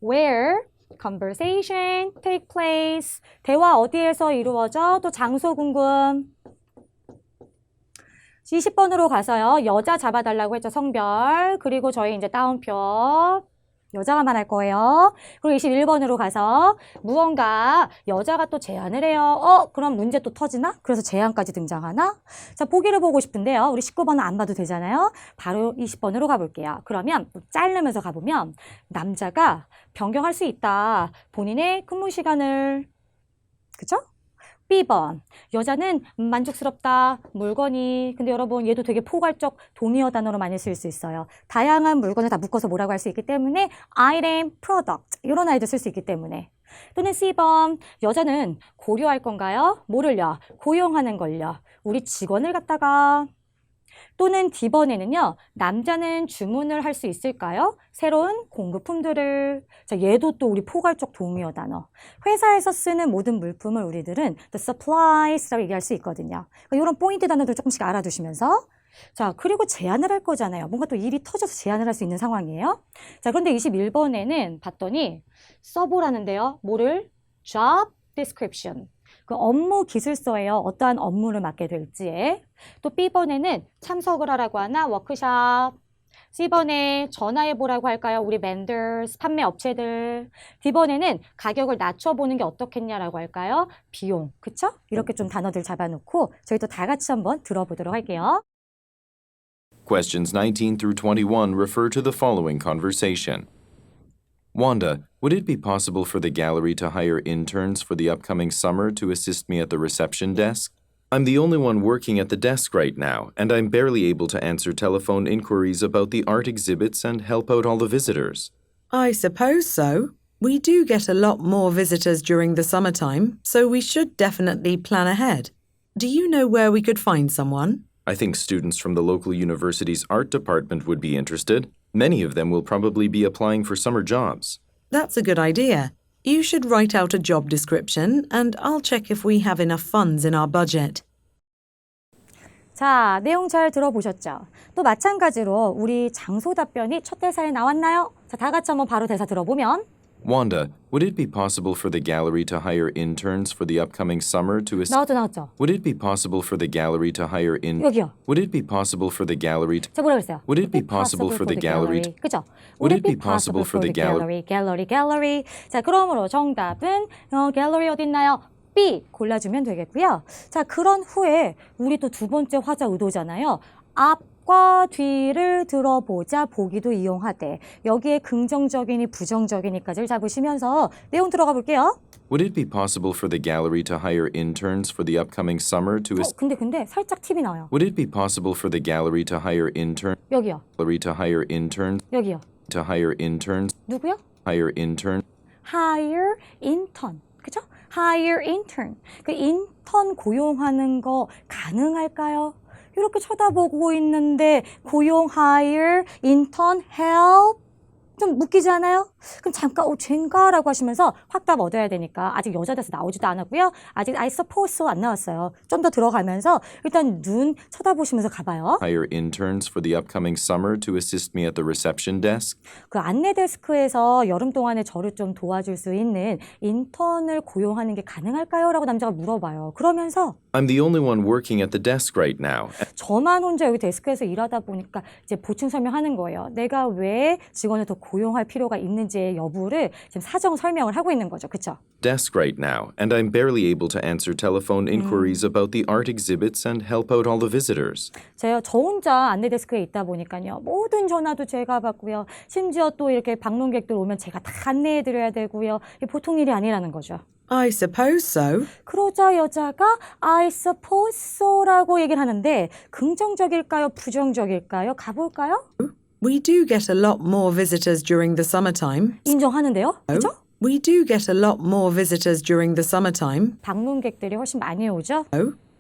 where conversation take place. 대화 어디에서 이루어져? 또 장소 궁금. 20번으로 가서요. 여자 잡아달라고 했죠. 성별. 그리고 저희 이제 따옴표. 여자가만 할 거예요. 그리고 21번으로 가서 무언가 여자가 또 제안을 해요. 그럼 문제 또 터지나? 그래서 제안까지 등장하나? 자, 보기를 보고 싶은데요. 우리 19번은 안 봐도 되잖아요. 바로 20번으로 가볼게요. 그러면 자르면서 가보면 남자가 변경할 수 있다. 본인의 근무 시간을. 그쵸? B번. 여자는 만족스럽다. 물건이. 근데 여러분 얘도 되게 포괄적 동의어 단어로 많이 쓸 수 있어요. 다양한 물건을 다 묶어서 뭐라고 할 수 있기 때문에 item, product 이런 아이도 쓸 수 있기 때문에. 또는 C번. 여자는 고려할 건가요? 뭐를요? 고용하는 걸요. 우리 직원을 갖다가. 또는 D번에는요. 남자는 주문을 할 수 있을까요? 새로운 공급품들을. 자, 얘도 또 우리 포괄적 동의어 단어. 회사에서 쓰는 모든 물품을 우리들은 the supplies라고 얘기할 수 있거든요. 그러니까 이런 포인트 단어들 조금씩 알아두시면서 자, 그리고 제안을 할 거잖아요. 뭔가 또 일이 터져서 제안을 할 수 있는 상황이에요. 자, 그런데 21번에는 봤더니 써보라는데요. 뭐를? job description. 그 업무 기술서예요. 어떠한 업무를 맡게 될지에. 또 B번에는 참석을 하라고 하나 워크숍. C번에 전화해보라고 할까요? 우리 vendors, 판매 업체들. D번에는 가격을 낮춰보는 게 어떻겠냐라고 할까요? 비용. 그쵸? 이렇게 좀 단어들 잡아놓고 저희 또 다 같이 한번 들어보도록 할게요. Questions 19 through 21 refer to the following conversation. Wanda, would it be possible for the gallery to hire interns for the upcoming summer to assist me at the reception desk? I'm the only one working at the desk right now, and I'm barely able to answer telephone inquiries about the art exhibits and help out all the visitors. I suppose so. We do get a lot more visitors during the summertime, so we should definitely plan ahead. Do you know where we could find someone? I think students from the local university's art department would be interested. Many of them will probably be applying for summer jobs. That's a good idea. You should write out a job description, and I'll check if we have enough funds in our budget. 자, 내용 잘 들어보셨죠? 또 마찬가지로 우리 장소 답변이 첫 대사에 나왔나요? 자, 다 같이 한번 바로 대사 들어보면 Wanda, would it be possible for the gallery to hire interns for the upcoming summer to 나왔죠? Would it be possible for the gallery to hire 여기요. Would it be possible for the gallery to 자, 뭐라고 했어요? Would it be possible for the gallery to 그죠? Would it be possible for the gallery. 자, 그러므로 정답은 gallery 어디 있나요? B 골라주면 되겠고요. 자, 그런 후에 우리 또 두 번째 화자 의도잖아요. 앞과 뒤를 들어보자 보기도 이용하되 여기에 긍정적이니 부정적이니까지를 잡으시면서 내용 들어가 볼게요. Would it be possible for the gallery to hire interns for the upcoming summer to 근데 살짝 팁이 나와요. Would it be possible for the gallery to hire 여기요. 여기요. to hire interns 누구요? hire intern hire intern. 그죠? hire intern. 그 인턴 고용하는 거 가능할까요? 이렇게 쳐다보고 있는데 고용 hire, intern help 좀 웃기지 않아요? 그럼 잠깐 쟨가라고 하시면서 확답 얻어야 되니까 아직 여자 돼서 나오지도 않았고요. 아직 I suppose so 안 나왔어요. 좀 더 들어가면서 일단 눈 쳐다보시면서 가봐요. Hire interns for the upcoming summer to assist me at the reception desk? 그 안내 데스크에서 여름 동안에 저를 좀 도와줄 수 있는 인턴을 고용하는 게 가능할까요? 라고 남자가 물어봐요. 그러면서 I'm the only one working at the desk right now. 저만 혼자 여기 데스크에서 일하다 보니까 이제 보충 설명하는 거예요. 내가 왜 직원을 더 고용할 필요가 있는지의 여부를 지금 사정 설명을 하고 있는 거죠. 그렇죠? Desk right now, and I'm barely able to answer telephone inquiries about the art exhibits and help out all the visitors. 저 혼자 안내 데스크에 있다 보니까요. 모든 전화도 제가 받고요. 심지어 또 이렇게 방문객들 오면 제가 다 안내해 드려야 되고요. 이게 보통 일이 아니라는 거죠. I suppose so. 그러자 여자가 I suppose so라고 얘기를 하는데 긍정적일까요? 부정적일까요? 가볼까요? We do get a lot more visitors during the summertime. 인정하는데요. 그죠? We do get a lot more visitors during the summertime. 방문객들이 훨씬 많이 오죠.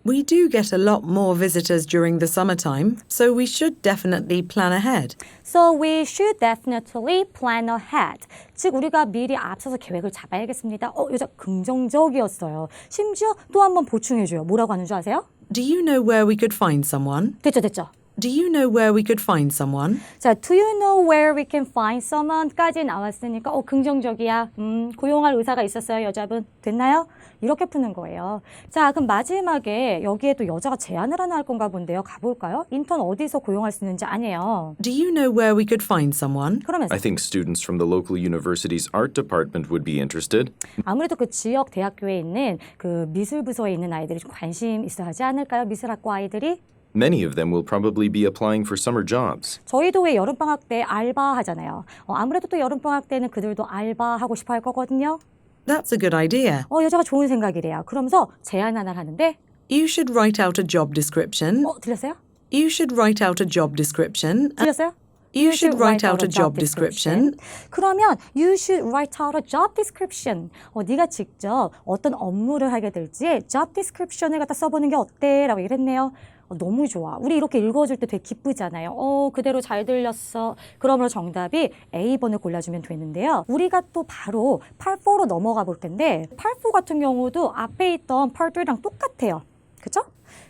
We do get a lot more visitors during the summertime, so we should definitely plan ahead. So we should definitely plan ahead. 즉 우리가 미리 앞서서 계획을 잡아야겠습니다. 여자 긍정적이었어요. 심지어 또 한 번 보충해줘요. 뭐라고 하는 줄 아세요? Do you know where we could find someone? 됐죠. Do you know where we could find someone? 자, do you know where we can find someone까지 나왔으니까 긍정적이야. 고용할 의사가 있었어요, 여자분. 됐나요? 이렇게 푸는 거예요. 자, 그럼 마지막에 여기에 또 여자가 제안을 하나 할 건가 본데요. 가볼까요? 인턴 어디서 고용할 수 있는지 아니에요. Do you know where we could find someone? 그러면서 I think students from the local university's art department would be interested. 아무래도 그 지역 대학교에 있는 그 미술 부서에 있는 아이들이 좀 관심 있어 하지 않을까요? 미술학과 아이들이? Many of them will probably be applying for summer jobs. 저희도 왜 여름방학 때 알바 하잖아요. 아무래도 또 여름방학 때는 그들도 알바 하고 싶어 할 거거든요. That's a good idea. 여자가 좋은 생각이래요. 그러면서 제안 하나를 하는데 You should write out a job description. 들렸어요? You should write out a job description. 들렸어요? You should write out a job description. 그러면 you should write out a job description. 네가 직접 어떤 업무를 하게 될지 job description을 갖다 써보는 게 어때? 라고 이랬네요. 너무 좋아. 우리 이렇게 읽어줄 때 되게 기쁘잖아요. 그대로 잘 들렸어. 그러므로 정답이 A번을 골라주면 되는데요. 우리가 또 바로 Part 4로 넘어가 볼 텐데 Part 4 같은 경우도 앞에 있던 Part 3랑 똑같아요. 그죠?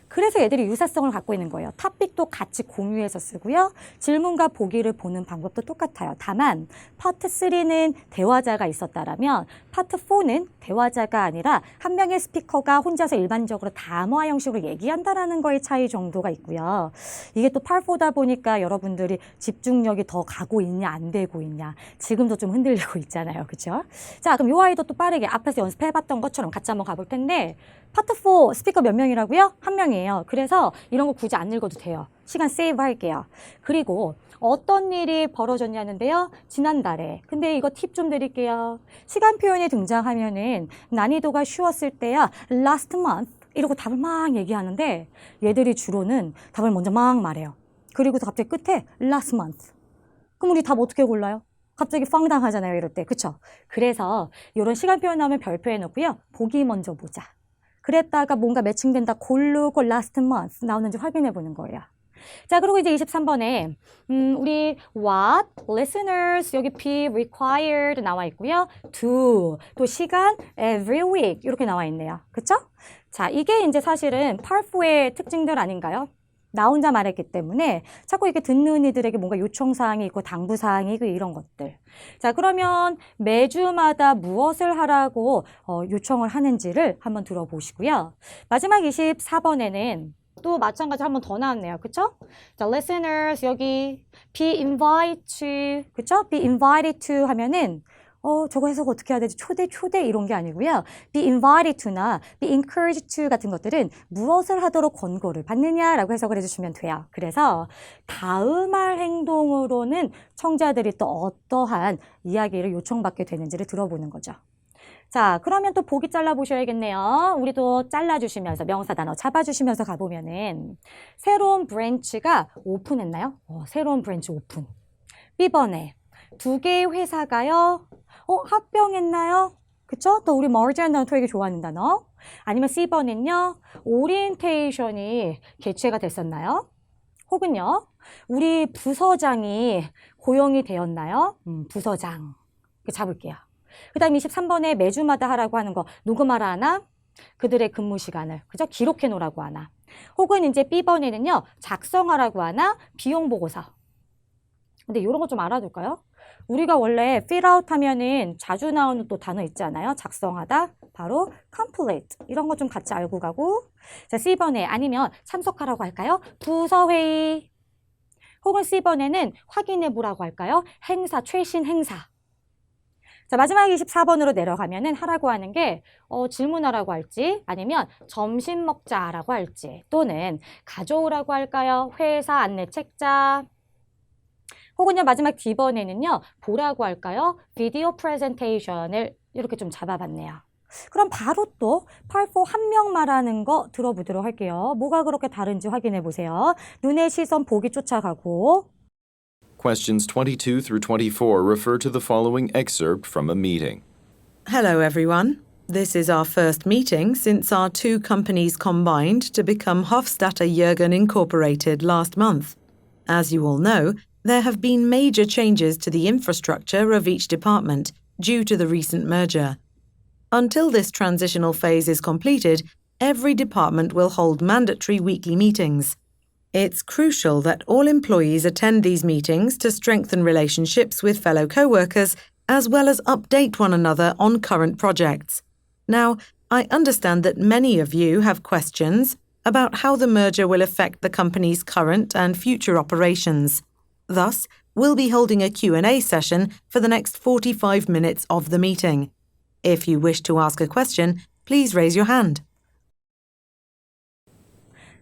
그래서 얘들이 유사성을 갖고 있는 거예요. 토픽도 같이 공유해서 쓰고요. 질문과 보기를 보는 방법도 똑같아요. 다만 파트 3는 대화자가 있었다라면 파트 4는 대화자가 아니라 한 명의 스피커가 혼자서 일반적으로 담화 형식으로 얘기한다라는 거의 차이 정도가 있고요. 이게 또 파트 4다 보니까 여러분들이 집중력이 더 가고 있냐 안 되고 있냐 지금도 좀 흔들리고 있잖아요. 그렇죠? 자, 그럼 이 아이도 또 빠르게 앞에서 연습해봤던 것처럼 같이 한번 가볼 텐데 파트 4 스피커 몇 명이라고요? 한 명이에요. 그래서 이런 거 굳이 안 읽어도 돼요. 시간 세이브 할게요. 그리고 어떤 일이 벌어졌냐는데요. 지난달에. 근데 이거 팁 좀 드릴게요. 시간 표현이 등장하면은 난이도가 쉬웠을 때야 last month 이러고 답을 막 얘기하는데 얘들이 주로는 답을 먼저 막 말해요. 그리고 갑자기 끝에 last month. 그럼 우리 답 어떻게 골라요? 갑자기 황당하잖아요. 이럴 때. 그쵸? 그래서 이런 시간 표현 나오면 별표해 놓고요. 보기 먼저 보자. 그랬다가 뭔가 매칭된다 고르고 last month 나오는지 확인해 보는 거예요. 자, 그리고 이제 23번에 우리 what, listeners, 여기 be required 나와 있고요. do, 또 시간, every week 이렇게 나와 있네요. 그쵸? 자, 이게 이제 사실은 part 4의 특징들 아닌가요? 나 혼자 말했기 때문에 자꾸 이렇게 듣는 이들에게 뭔가 요청사항이 있고 당부사항이 있고 이런 것들. 자, 그러면 매주마다 무엇을 하라고 요청을 하는지를 한번 들어보시고요. 마지막 24번에는 또 마찬가지로 한 번 더 나왔네요. 그쵸? 자, listeners 여기 be invited to, 그쵸? be invited to 하면은 저거 해석 어떻게 해야 되지? 초대 이런 게 아니고요. be invited to나 be encouraged to 같은 것들은 무엇을 하도록 권고를 받느냐라고 해석을 해주시면 돼요. 그래서 다음할 행동으로는 청자들이 또 어떠한 이야기를 요청받게 되는지를 들어보는 거죠. 자, 그러면 또 보기 잘라보셔야겠네요. 우리도 잘라주시면서 명사 단어 잡아주시면서 가보면은 새로운 브랜치가 오픈했나요? 새로운 브랜치 오픈. B번에 2개의 회사가요. 합병했나요? 그쵸? 또 우리 머지한 단어 토익이 좋아하는 단어. 아니면 C번은요. 오리엔테이션이 개최가 됐었나요? 혹은요, 우리 부서장이 고용이 되었나요? 부서장. 이렇게 잡을게요. 그 다음 23번에 매주마다 하라고 하는 거 녹음하라 하나? 그들의 근무 시간을, 그죠? 기록해 놓으라고 하나? 혹은 이제 B번에는요, 작성하라고 하나? 비용 보고서. 근데 이런 거 좀 알아둘까요? 우리가 원래 fill out 하면은 자주 나오는 또 단어 있지 않아요? 작성하다. 바로 complete. 이런 거 좀 같이 알고 가고. 자, C번에 아니면 참석하라고 할까요? 부서회의. 혹은 C번에는 확인해 보라고 할까요? 행사, 최신 행사. 자, 마지막 24번으로 내려가면은 하라고 하는 게 질문하라고 할지 아니면 점심 먹자라고 할지 또는 가져오라고 할까요? 회사 안내 책자. 혹은요, 마지막 D번에는요, 보라고 할까요? 비디오 프레젠테이션을 이렇게 좀 잡아봤네요. 그럼 바로 또 팔4 한 명 말하는 거 들어보도록 할게요. 뭐가 그렇게 다른지 확인해 보세요. 눈의 시선 보기 쫓아가고. Questions 22 through 24 refer to the following excerpt from a meeting. Hello, everyone. This is our first meeting since our two companies combined to become Hofstadter Jürgen Incorporated last month. As you all know, there have been major changes to the infrastructure of each department due to the recent merger. Until this transitional phase is completed, every department will hold mandatory weekly meetings. It's crucial that all employees attend these meetings to strengthen relationships with fellow co-workers as well as update one another on current projects. Now, I understand that many of you have questions about how the merger will affect the company's current and future operations. Thus, we'll be holding a Q&A session for the next 45 minutes of the meeting. If you wish to ask a question, please raise your hand.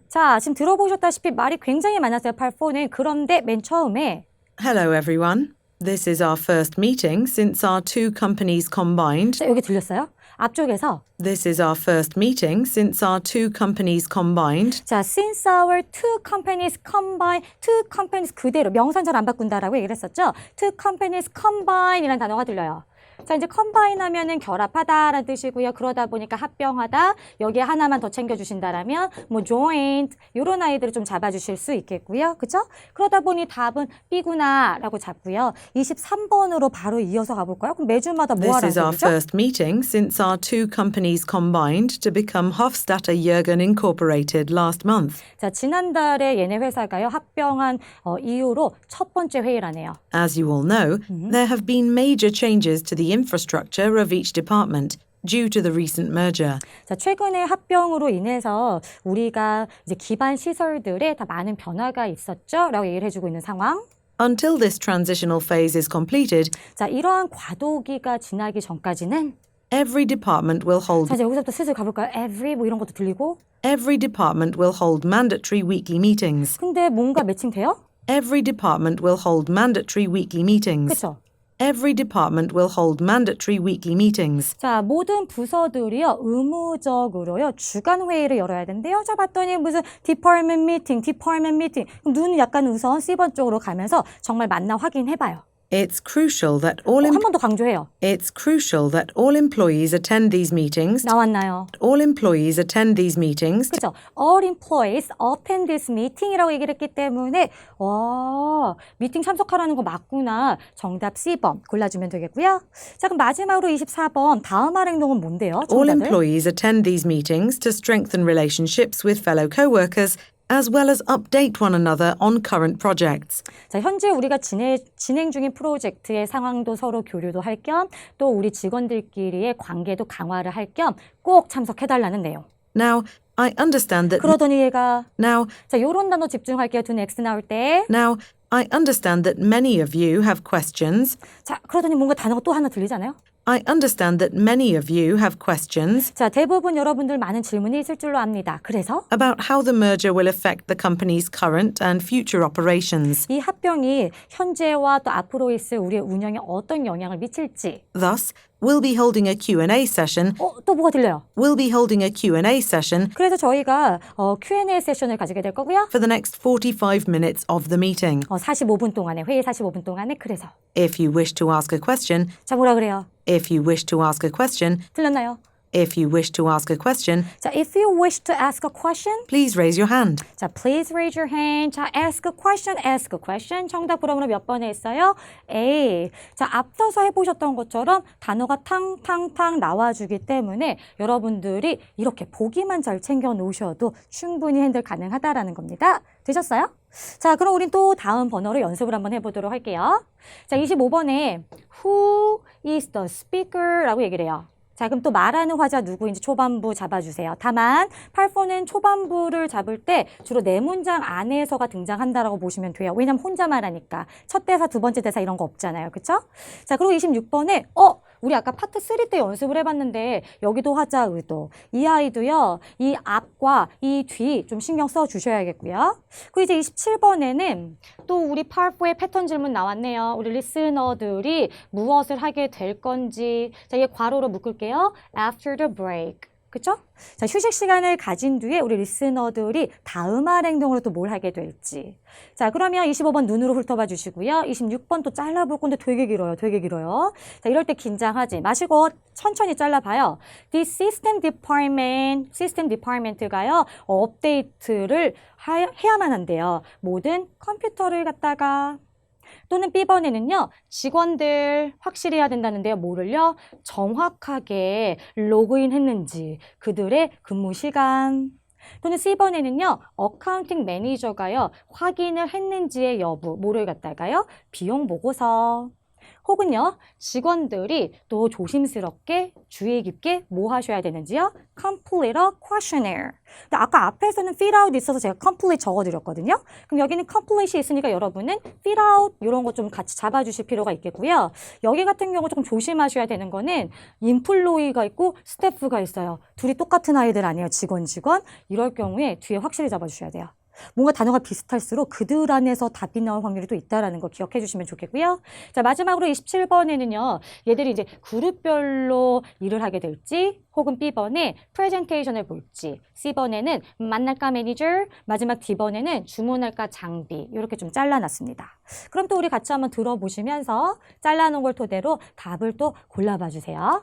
자, 지금 들어보셨다시피 말이 굉장히 많았어요. 팔4는. 그런데 맨 처음에 Hello, everyone. This is our first meeting since our two companies combined. 자, 여기 들렸어요? 앞쪽에서 This is our first meeting since our two companies combined. 자, since our two companies combine, two companies 그대로 명사 잘 안 바꾼다라고 얘기를 했었죠. two companies combine 이라는 단어가 들려요. 자, 이제 combine 하면은 결합하다라는 뜻이고요. 그러다 보니까 합병하다. 여기에 하나만 더 챙겨주신다라면 뭐 joint 이런 아이들을 좀 잡아주실 수 있겠고요. 그죠? 그러다 보니 답은 B구나라고 잡고요. 23번으로 바로 이어서 가볼까요? 그럼 매주마다 뭐 This is 하라는 our 소리죠? first meeting since our two companies combined to become Hofstadter Jürgen Incorporated last month. 자, 지난달에 얘네 회사가요. 합병한 이후로 첫 번째 회의라네요. As you all know, there have been major changes to the infrastructure of each department due to the recent merger. 자, 최근에 합병으로 인해서 우리가 이제 기반 시설들에 다 많은 변화가 있었죠? 라고 얘기를 해주고 있는 상황. Until this transitional phase is completed, 자, 이러한 과도기가 지나기 전까지는 every department will hold 자, 이제 여기서부터 슬슬 가볼까요? every 뭐 이런 것도 들리고. every department will hold mandatory weekly meetings. 근데 뭔가 매칭돼요? Every department will hold mandatory weekly meetings. 그렇죠? Every department will hold mandatory weekly meetings. 자, 모든 부서들이요, 의무적으로요, 주간 회의를 열어야 된대요. 자, 봤더니 무슨 department meeting. 그럼 눈이 약간 우선 C번 쪽으로 가면서 정말 맞나 확인해봐요. It's crucial that all 한 번 더 강조해요. It's crucial that all employees attend these meetings. 나왔나요? All employees attend these meetings. 그렇죠. All employees attend this meeting이라고 얘기를 했기 때문에 미팅 참석하라는 거 맞구나. 정답 C번 골라주면 되겠고요. 자, 그럼 마지막으로 24번 다음 할 행동은 뭔데요? All 정답을? employees attend these meetings to strengthen relationships with fellow co-workers as well as update one another on current projects. 자, 현재 우리가 진행 중인 프로젝트의 상황도 서로 교류도 할 겸 또 우리 직원들끼리의 관계도 강화를 할 겸 꼭 참석해달라는 내용. Now, I understand that 그러더니 얘가 Now, 요런 단어 집중할게요. 두 X 나올 때. I understand that many of you have questions. 자, 그러더니 뭔가 단어가 또 하나 들리잖아요. I understand that many of you have questions 자, 대부분 여러분들 많은 질문이 있을 줄로 압니다. 그래서 about how the merger will affect the company's current and future operations. 이 합병이 현재와 또 앞으로 있을 우리의 운영에 어떤 영향을 미칠지. Thus, we'll be holding a Q&A session. 또 뭐가 들려요? We'll be holding a Q&A session 그래서 저희가 Q&A 세션을 가지게 될 거고요. for the next 45 minutes of the meeting. 45분 동안에, 회의 45분 동안에. 그래서 If you wish to ask a question, 자, 뭐라 그래요? if you wish to ask a question, 들렸나요? If you wish to ask a question, 자, if you wish to ask a question, please raise your hand. 자, please raise your hand. 자, ask a question, ask a question. 정답 그러므로 몇 번에 했어요? A. 자, 앞서서 해보셨던 것처럼 단어가 탕탕탕 나와주기 때문에 여러분들이 이렇게 보기만 잘 챙겨 놓으셔도 충분히 핸들 가능하다라는 겁니다. 되셨어요? 자, 그럼 우린 또 다음 번호로 연습을 한번 해보도록 할게요. 자, 25번에 Who is the speaker? 라고 얘기를 해요. 자, 그럼 또 말하는 화자 누구인지 초반부 잡아주세요. 다만 8번은 초반부를 잡을 때 주로 네 문장 안에서가 등장한다라고 보시면 돼요. 왜냐면 혼자 말하니까. 첫 대사, 두 번째 대사 이런 거 없잖아요. 그쵸? 자, 그리고 26번에 우리 아까 파트 3 때 연습을 해봤는데 여기도 화자 의도. 이 아이도요. 이 앞과 이 뒤 좀 신경 써주셔야겠고요. 그리고 이제 27번에는 또 우리 파트 4의 패턴 질문 나왔네요. 우리 리스너들이 무엇을 하게 될 건지. 자, 이게 괄호로 묶을게요. After the break. 그쵸? 자, 휴식 시간을 가진 뒤에 우리 리스너들이 다음할 행동으로 또 뭘 하게 될지. 자, 그러면 25번 눈으로 훑어봐 주시고요. 26번 또 잘라볼 건데 되게 길어요. 되게 길어요. 자, 이럴 때 긴장하지 마시고 천천히 잘라봐요. The System Department가요. 업데이트를 해야만 한대요. 모든 컴퓨터를 갖다가 또는 B번에는요. 직원들 확실히 해야 된다는데요. 뭐를요? 정확하게 로그인 했는지, 그들의 근무 시간. 또는 C번에는요. 어카운팅 매니저가요. 확인을 했는지의 여부, 뭐를 갖다가요? 비용 보고서. 혹은요. 직원들이 또 조심스럽게 주의 깊게 뭐 하셔야 되는지요? Complete a questionnaire. 근데 아까 앞에서는 fill out 있어서 제가 complete 적어드렸거든요. 그럼 여기는 complete이 있으니까 여러분은 fill out 이런 거 좀 같이 잡아주실 필요가 있겠고요. 여기 같은 경우 조금 조심하셔야 되는 거는 employee가 있고 staff가 있어요. 둘이 똑같은 아이들 아니에요. 직원. 이럴 경우에 뒤에 확실히 잡아주셔야 돼요. 뭔가 단어가 비슷할수록 그들 안에서 답이 나올 확률이 또 있다는 거 기억해 주시면 좋겠고요. 자, 마지막으로 27번에는요. 얘들이 이제 그룹별로 일을 하게 될지 혹은 B번에 프레젠테이션을 볼지 C번에는 만날까 매니저, 마지막 D번에는 주문할까 장비 이렇게 좀 잘라놨습니다. 그럼 또 우리 같이 한번 들어보시면서 잘라놓은 걸 토대로 답을 또 골라봐 주세요.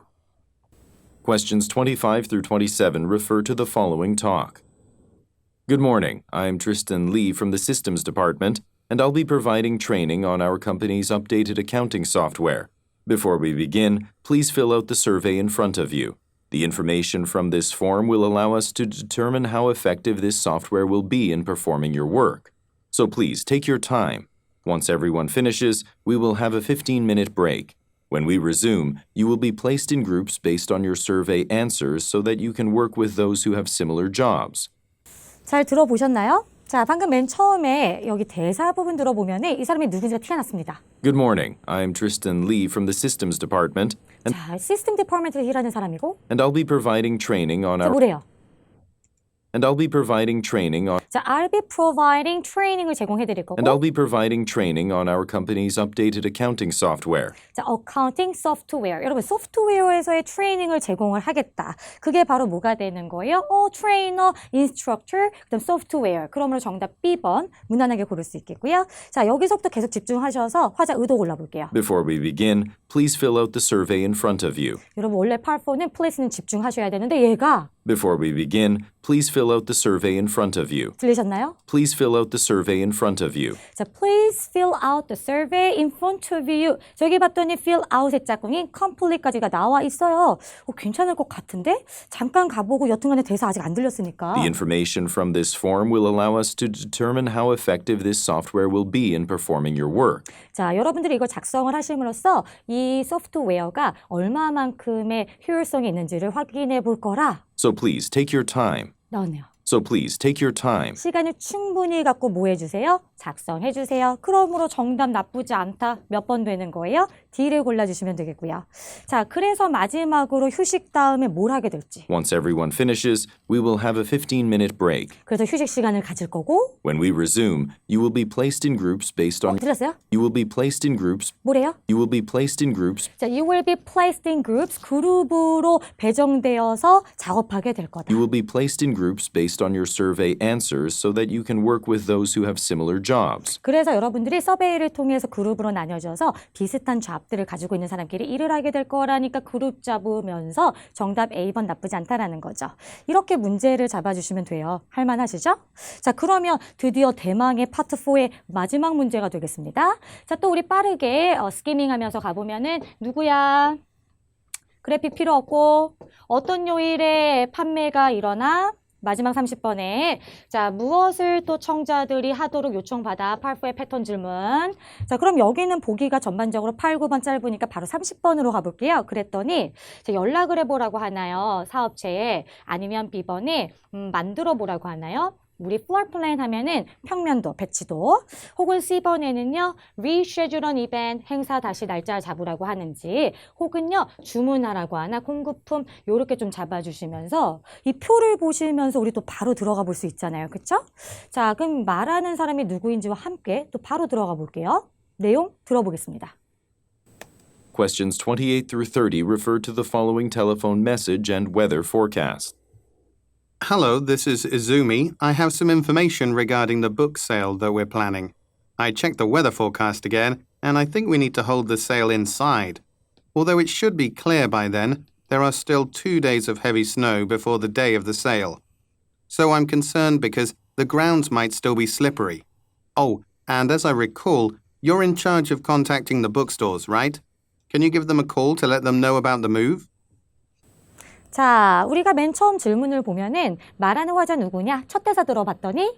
Questions 25 through 27 refer to the following talk. Good morning. I'm Tristan Lee from the Systems Department, and I'll be providing training on our company's updated accounting software. Before we begin, please fill out the survey in front of you. The information from this form will allow us to determine how effective this software will be in performing your work. So please take your time. Once everyone finishes, we will have a 15-minute break. When we resume, you will be placed in groups based on your survey answers so that you can work with those who have similar jobs. 잘 들어보셨나요? 자, 방금 맨 처음에 여기 대사 부분 들어보면 이 사람이 누군지가 티가 났습니다. Good morning. I'm Tristan Lee from the Systems Department, 자, 시스템 디파트먼트에 일하는 사람이고 and I'll be providing training on 자, our 뭐래요? and I'll be providing training on 자, I'll be providing training을 제공해 드릴 거고 and I'll be providing training on our company's updated accounting software. 자, accounting software. 여러분, 소프트웨어에서의 트레이닝을 제공을 하겠다. 그게 바로 뭐가 되는 거예요? 트레이너, 인스트럭터, 그다음 소프트웨어. 그러므로 정답 B번 무난하게 고를 수 있겠고요. 자, 여기서부터 계속 집중하셔서 화자 의도 골라볼게요. Before we begin, please fill out the survey in front of you. 여러분, 원래 part 4는 please는 집중하셔야 되는데 얘가 Before we begin, please fill out the survey in front of you. 들리셨나요? Please fill out the survey in front of you. 자, please fill out the survey in front of you. 저기 봤더니 fill out의 짝꿍이 complete까지가 나와 있어요. 괜찮을 것 같은데? 잠깐 가보고 여튼간에 대사 아직 안 들렸으니까. The information from this form will allow us to determine how effective this software will be in performing your work. 자, 여러분들이 이걸 작성을 하심으로써 이 소프트웨어가 얼마만큼의 효율성이 있는지를 확인해 볼 거라. So please take your time. 나왔네요. So please take your time. 시간을 충분히 갖고 뭐 해주세요? 작성해주세요. 그러므로 정답 나쁘지 않다. 몇 번 되는 거예요? D를 골라주시면 되겠고요. 자, 그래서 마지막으로 휴식 다음에 뭘 하게 될지. Once everyone finishes, we will have a 15-minute break. 그래서 휴식 시간을 가질 거고. When we resume, you will be placed in groups based on 들었어요? You will be placed in groups. 뭐래요? You will be placed in groups. 자, you will be placed in groups. 그룹으로 배정되어서 작업하게 될 거다. You will be placed in groups based on your survey answers so that you can work with those who have similar jobs. 그래서 여러분들이 서베이를 통해서 그룹으로 나뉘어져서 비슷한 잡들을 가지고 있는 사람끼리 일을 하게 될 거라니까 그룹 잡으면서 정답 A번 나쁘지 않다라는 거죠. 이렇게 문제를 잡아주시면 돼요. 할만하시죠? 자, 그러면 드디어 대망의 파트 4의 마지막 문제가 되겠습니다. 자, 또 우리 빠르게 스키밍하면서 가보면은 누구야? 그래픽 필요 없고 어떤 요일에 판매가 일어나? 마지막 30번에 자, 무엇을 또 청자들이 하도록 요청받아? 8, 4의 패턴 질문. 자, 그럼 여기는 보기가 전반적으로 8, 9번 짧으니까 바로 30번으로 가볼게요. 그랬더니 자, 연락을 해보라고 하나요? 사업체에. 아니면 B번에 만들어 보라고 하나요? 우리 floor plan 하면은 평면도, 배치도. 혹은 C번에는요, reschedule an event, 행사 다시 날짜를 잡으라고 하는지, 혹은요, 주문하라고 하나, 공급품, 요렇게 좀 잡아주시면서, 이 표를 보시면서 우리 또 바로 들어가 볼 수 있잖아요. 그쵸? 자, 그럼 말하는 사람이 누구인지와 함께 또 바로 들어가 볼게요. 내용 들어보겠습니다. Questions 28 through 30 refer to the following telephone message and weather forecast. Hello, this is Izumi. I have some information regarding the book sale that we're planning. I checked the weather forecast again, and I think we need to hold the sale inside. Although it should be clear by then, there are still 2 days of heavy snow before the day of the sale. So I'm concerned because the grounds might still be slippery. Oh, and as I recall, you're in charge of contacting the bookstores, right? Can you give them a call to let them know about the move? 자, 우리가 맨 처음 질문을 보면은 말하는 화자 누구냐? 첫 대사 들어봤더니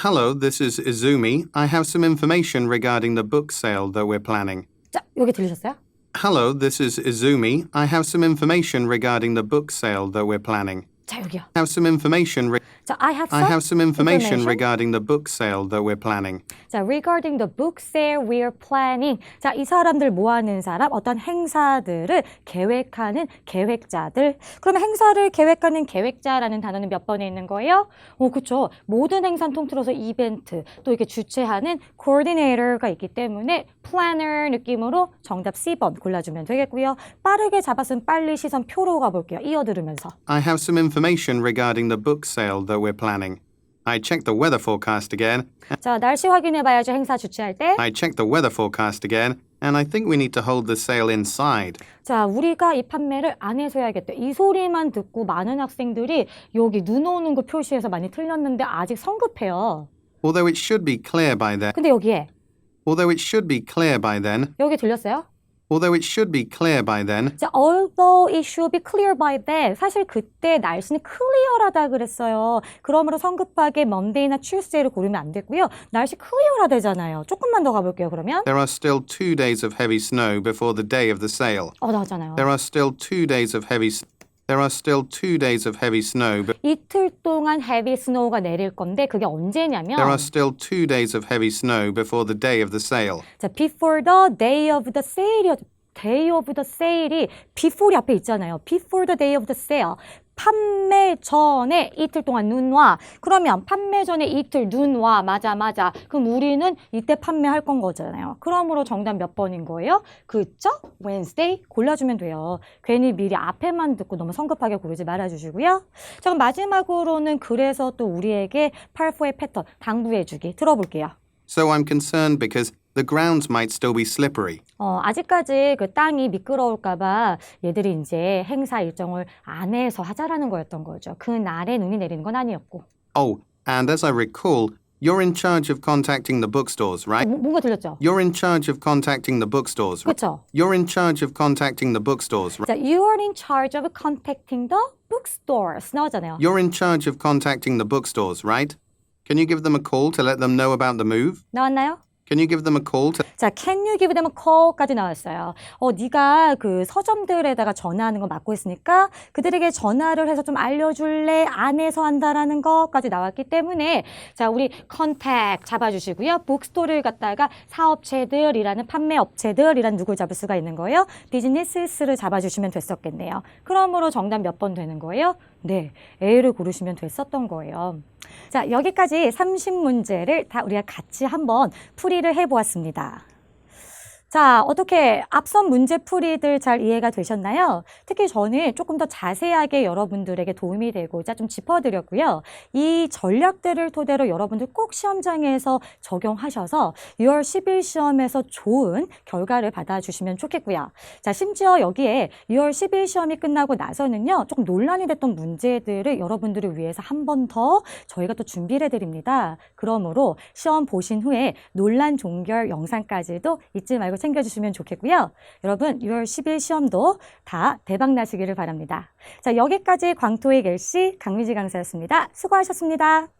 Hello, this is Izumi. I have some information regarding the book sale that we're planning. 자, 여기 들리셨어요? Hello, this is Izumi. I have some information regarding the book sale that we're planning. 자, 여기요. Have some information. 자, I have some information information. regarding the book sale that we're planning. 자, regarding the book sale we're planning. 자, 이 사람들 뭐 하는 사람? 어떤 행사들을 계획하는 계획자들. 그러면 행사를 계획하는 계획자라는 단어는 몇 번에 있는 거예요? 그쵸. 모든 행사는 통틀어서 이벤트, 또 이렇게 주최하는 coordinator가 있기 때문에 planner 느낌으로 정답 C번 골라주면 되겠고요. 빠르게 잡았으면 빨리 시선 표로 가볼게요. 이어 들으면서. I have some information regarding the book sale that we're planning. I checked the weather forecast again. 자, 날씨 확인해봐야죠. 행사 주최할 때. I checked the weather forecast again, and I think we need to hold the sale inside. 자, 우리가 이 판매를 안에서 해야겠다. 이 소리만 듣고 많은 학생들이 여기 눈 오는 거 표시해서 많이 틀렸는데 아직 성급해요. Although it should be clear by then. 근데 여기에 Although it should be clear by then. 여기 들렸어요? Although it should be clear by then. 자, although it should be clear by then. 사실 그때 날씨는 클리어하다 그랬어요. 그러므로 성급하게 Monday나 Tuesday를 고르면 안 되고요. 날씨 클리어하다잖아요. 조금만 더 가볼게요, 그러면. There are still 2 days of heavy snow before the day of the sale. 나왔잖아요. There are still 2 days of heavy snow. 이틀 동안 heavy snow가 내릴 건데 그게 언제냐면 There are still 2 days of heavy snow before the day of the sale. 자, before the day of the sale. day of the sale이 before이 앞에 있잖아요. before the day of the sale. 판매 전에 이틀 동안 눈 와. 그러면 판매 전에 이틀 눈 와. 맞아. 그럼 우리는 이때 판매할 건 거잖아요. 그러므로 정답 몇 번인 거예요? 그쵸? Wednesday 골라주면 돼요. 괜히 미리 앞에만 듣고 너무 성급하게 고르지 말아주시고요. 자, 그럼 마지막으로는 그래서 또 우리에게 8, 4의 패턴 당부해주기 들어볼게요. So I'm concerned because the grounds might still be slippery. 아직까지 그 땅이 미끄러울까봐 얘들이 이제 행사 일정을 안에서 하자라는 거였던 거죠. 그 날에 눈이 내리는 건 아니었고. Oh, and as I recall, you're in charge of contacting the bookstores, right? 뭔가 들렸죠? You're in charge of contacting the bookstores, right? 그렇죠? You're in charge of contacting the bookstores, right? 자, you are in charge of contacting the bookstores 나오잖아요. You're in charge of contacting the bookstores, right? Can you give them a call to let them know about the move? 나왔나요? Can you give them a call to... 자, can you give them a call까지 나왔어요. 네가 그 서점들에다가 전화하는 거 맡고 있으니까 그들에게 전화를 해서 좀 알려줄래? 안에서 한다라는 거까지 나왔기 때문에 자, 우리 contact 잡아주시고요. bookstore를 갖다가 사업체들이라는 판매업체들이라는 누굴 잡을 수가 있는 거예요. business를 잡아주시면 됐었겠네요. 그러므로 정답 몇 번 되는 거예요? 네, A를 고르시면 됐었던 거예요. 자, 여기까지 30문제를 다 우리가 같이 한번 풀이를 해보았습니다. 자, 어떻게 앞선 문제풀이들 잘 이해가 되셨나요? 특히 저는 조금 더 자세하게 여러분들에게 도움이 되고자 좀 짚어드렸고요. 이 전략들을 토대로 여러분들 꼭 시험장에서 적용하셔서 6월 10일 시험에서 좋은 결과를 받아주시면 좋겠고요. 자, 심지어 여기에 6월 10일 시험이 끝나고 나서는요, 조금 논란이 됐던 문제들을 여러분들을 위해서 한 번 더 저희가 또 준비를 해드립니다. 그러므로 시험 보신 후에 논란 종결 영상까지도 잊지 말고 챙겨주시면 좋겠고요. 여러분 6월 10일 시험도 다 대박 나시기를 바랍니다. 자, 여기까지 광토익 LC 강미지 강사였습니다. 수고하셨습니다.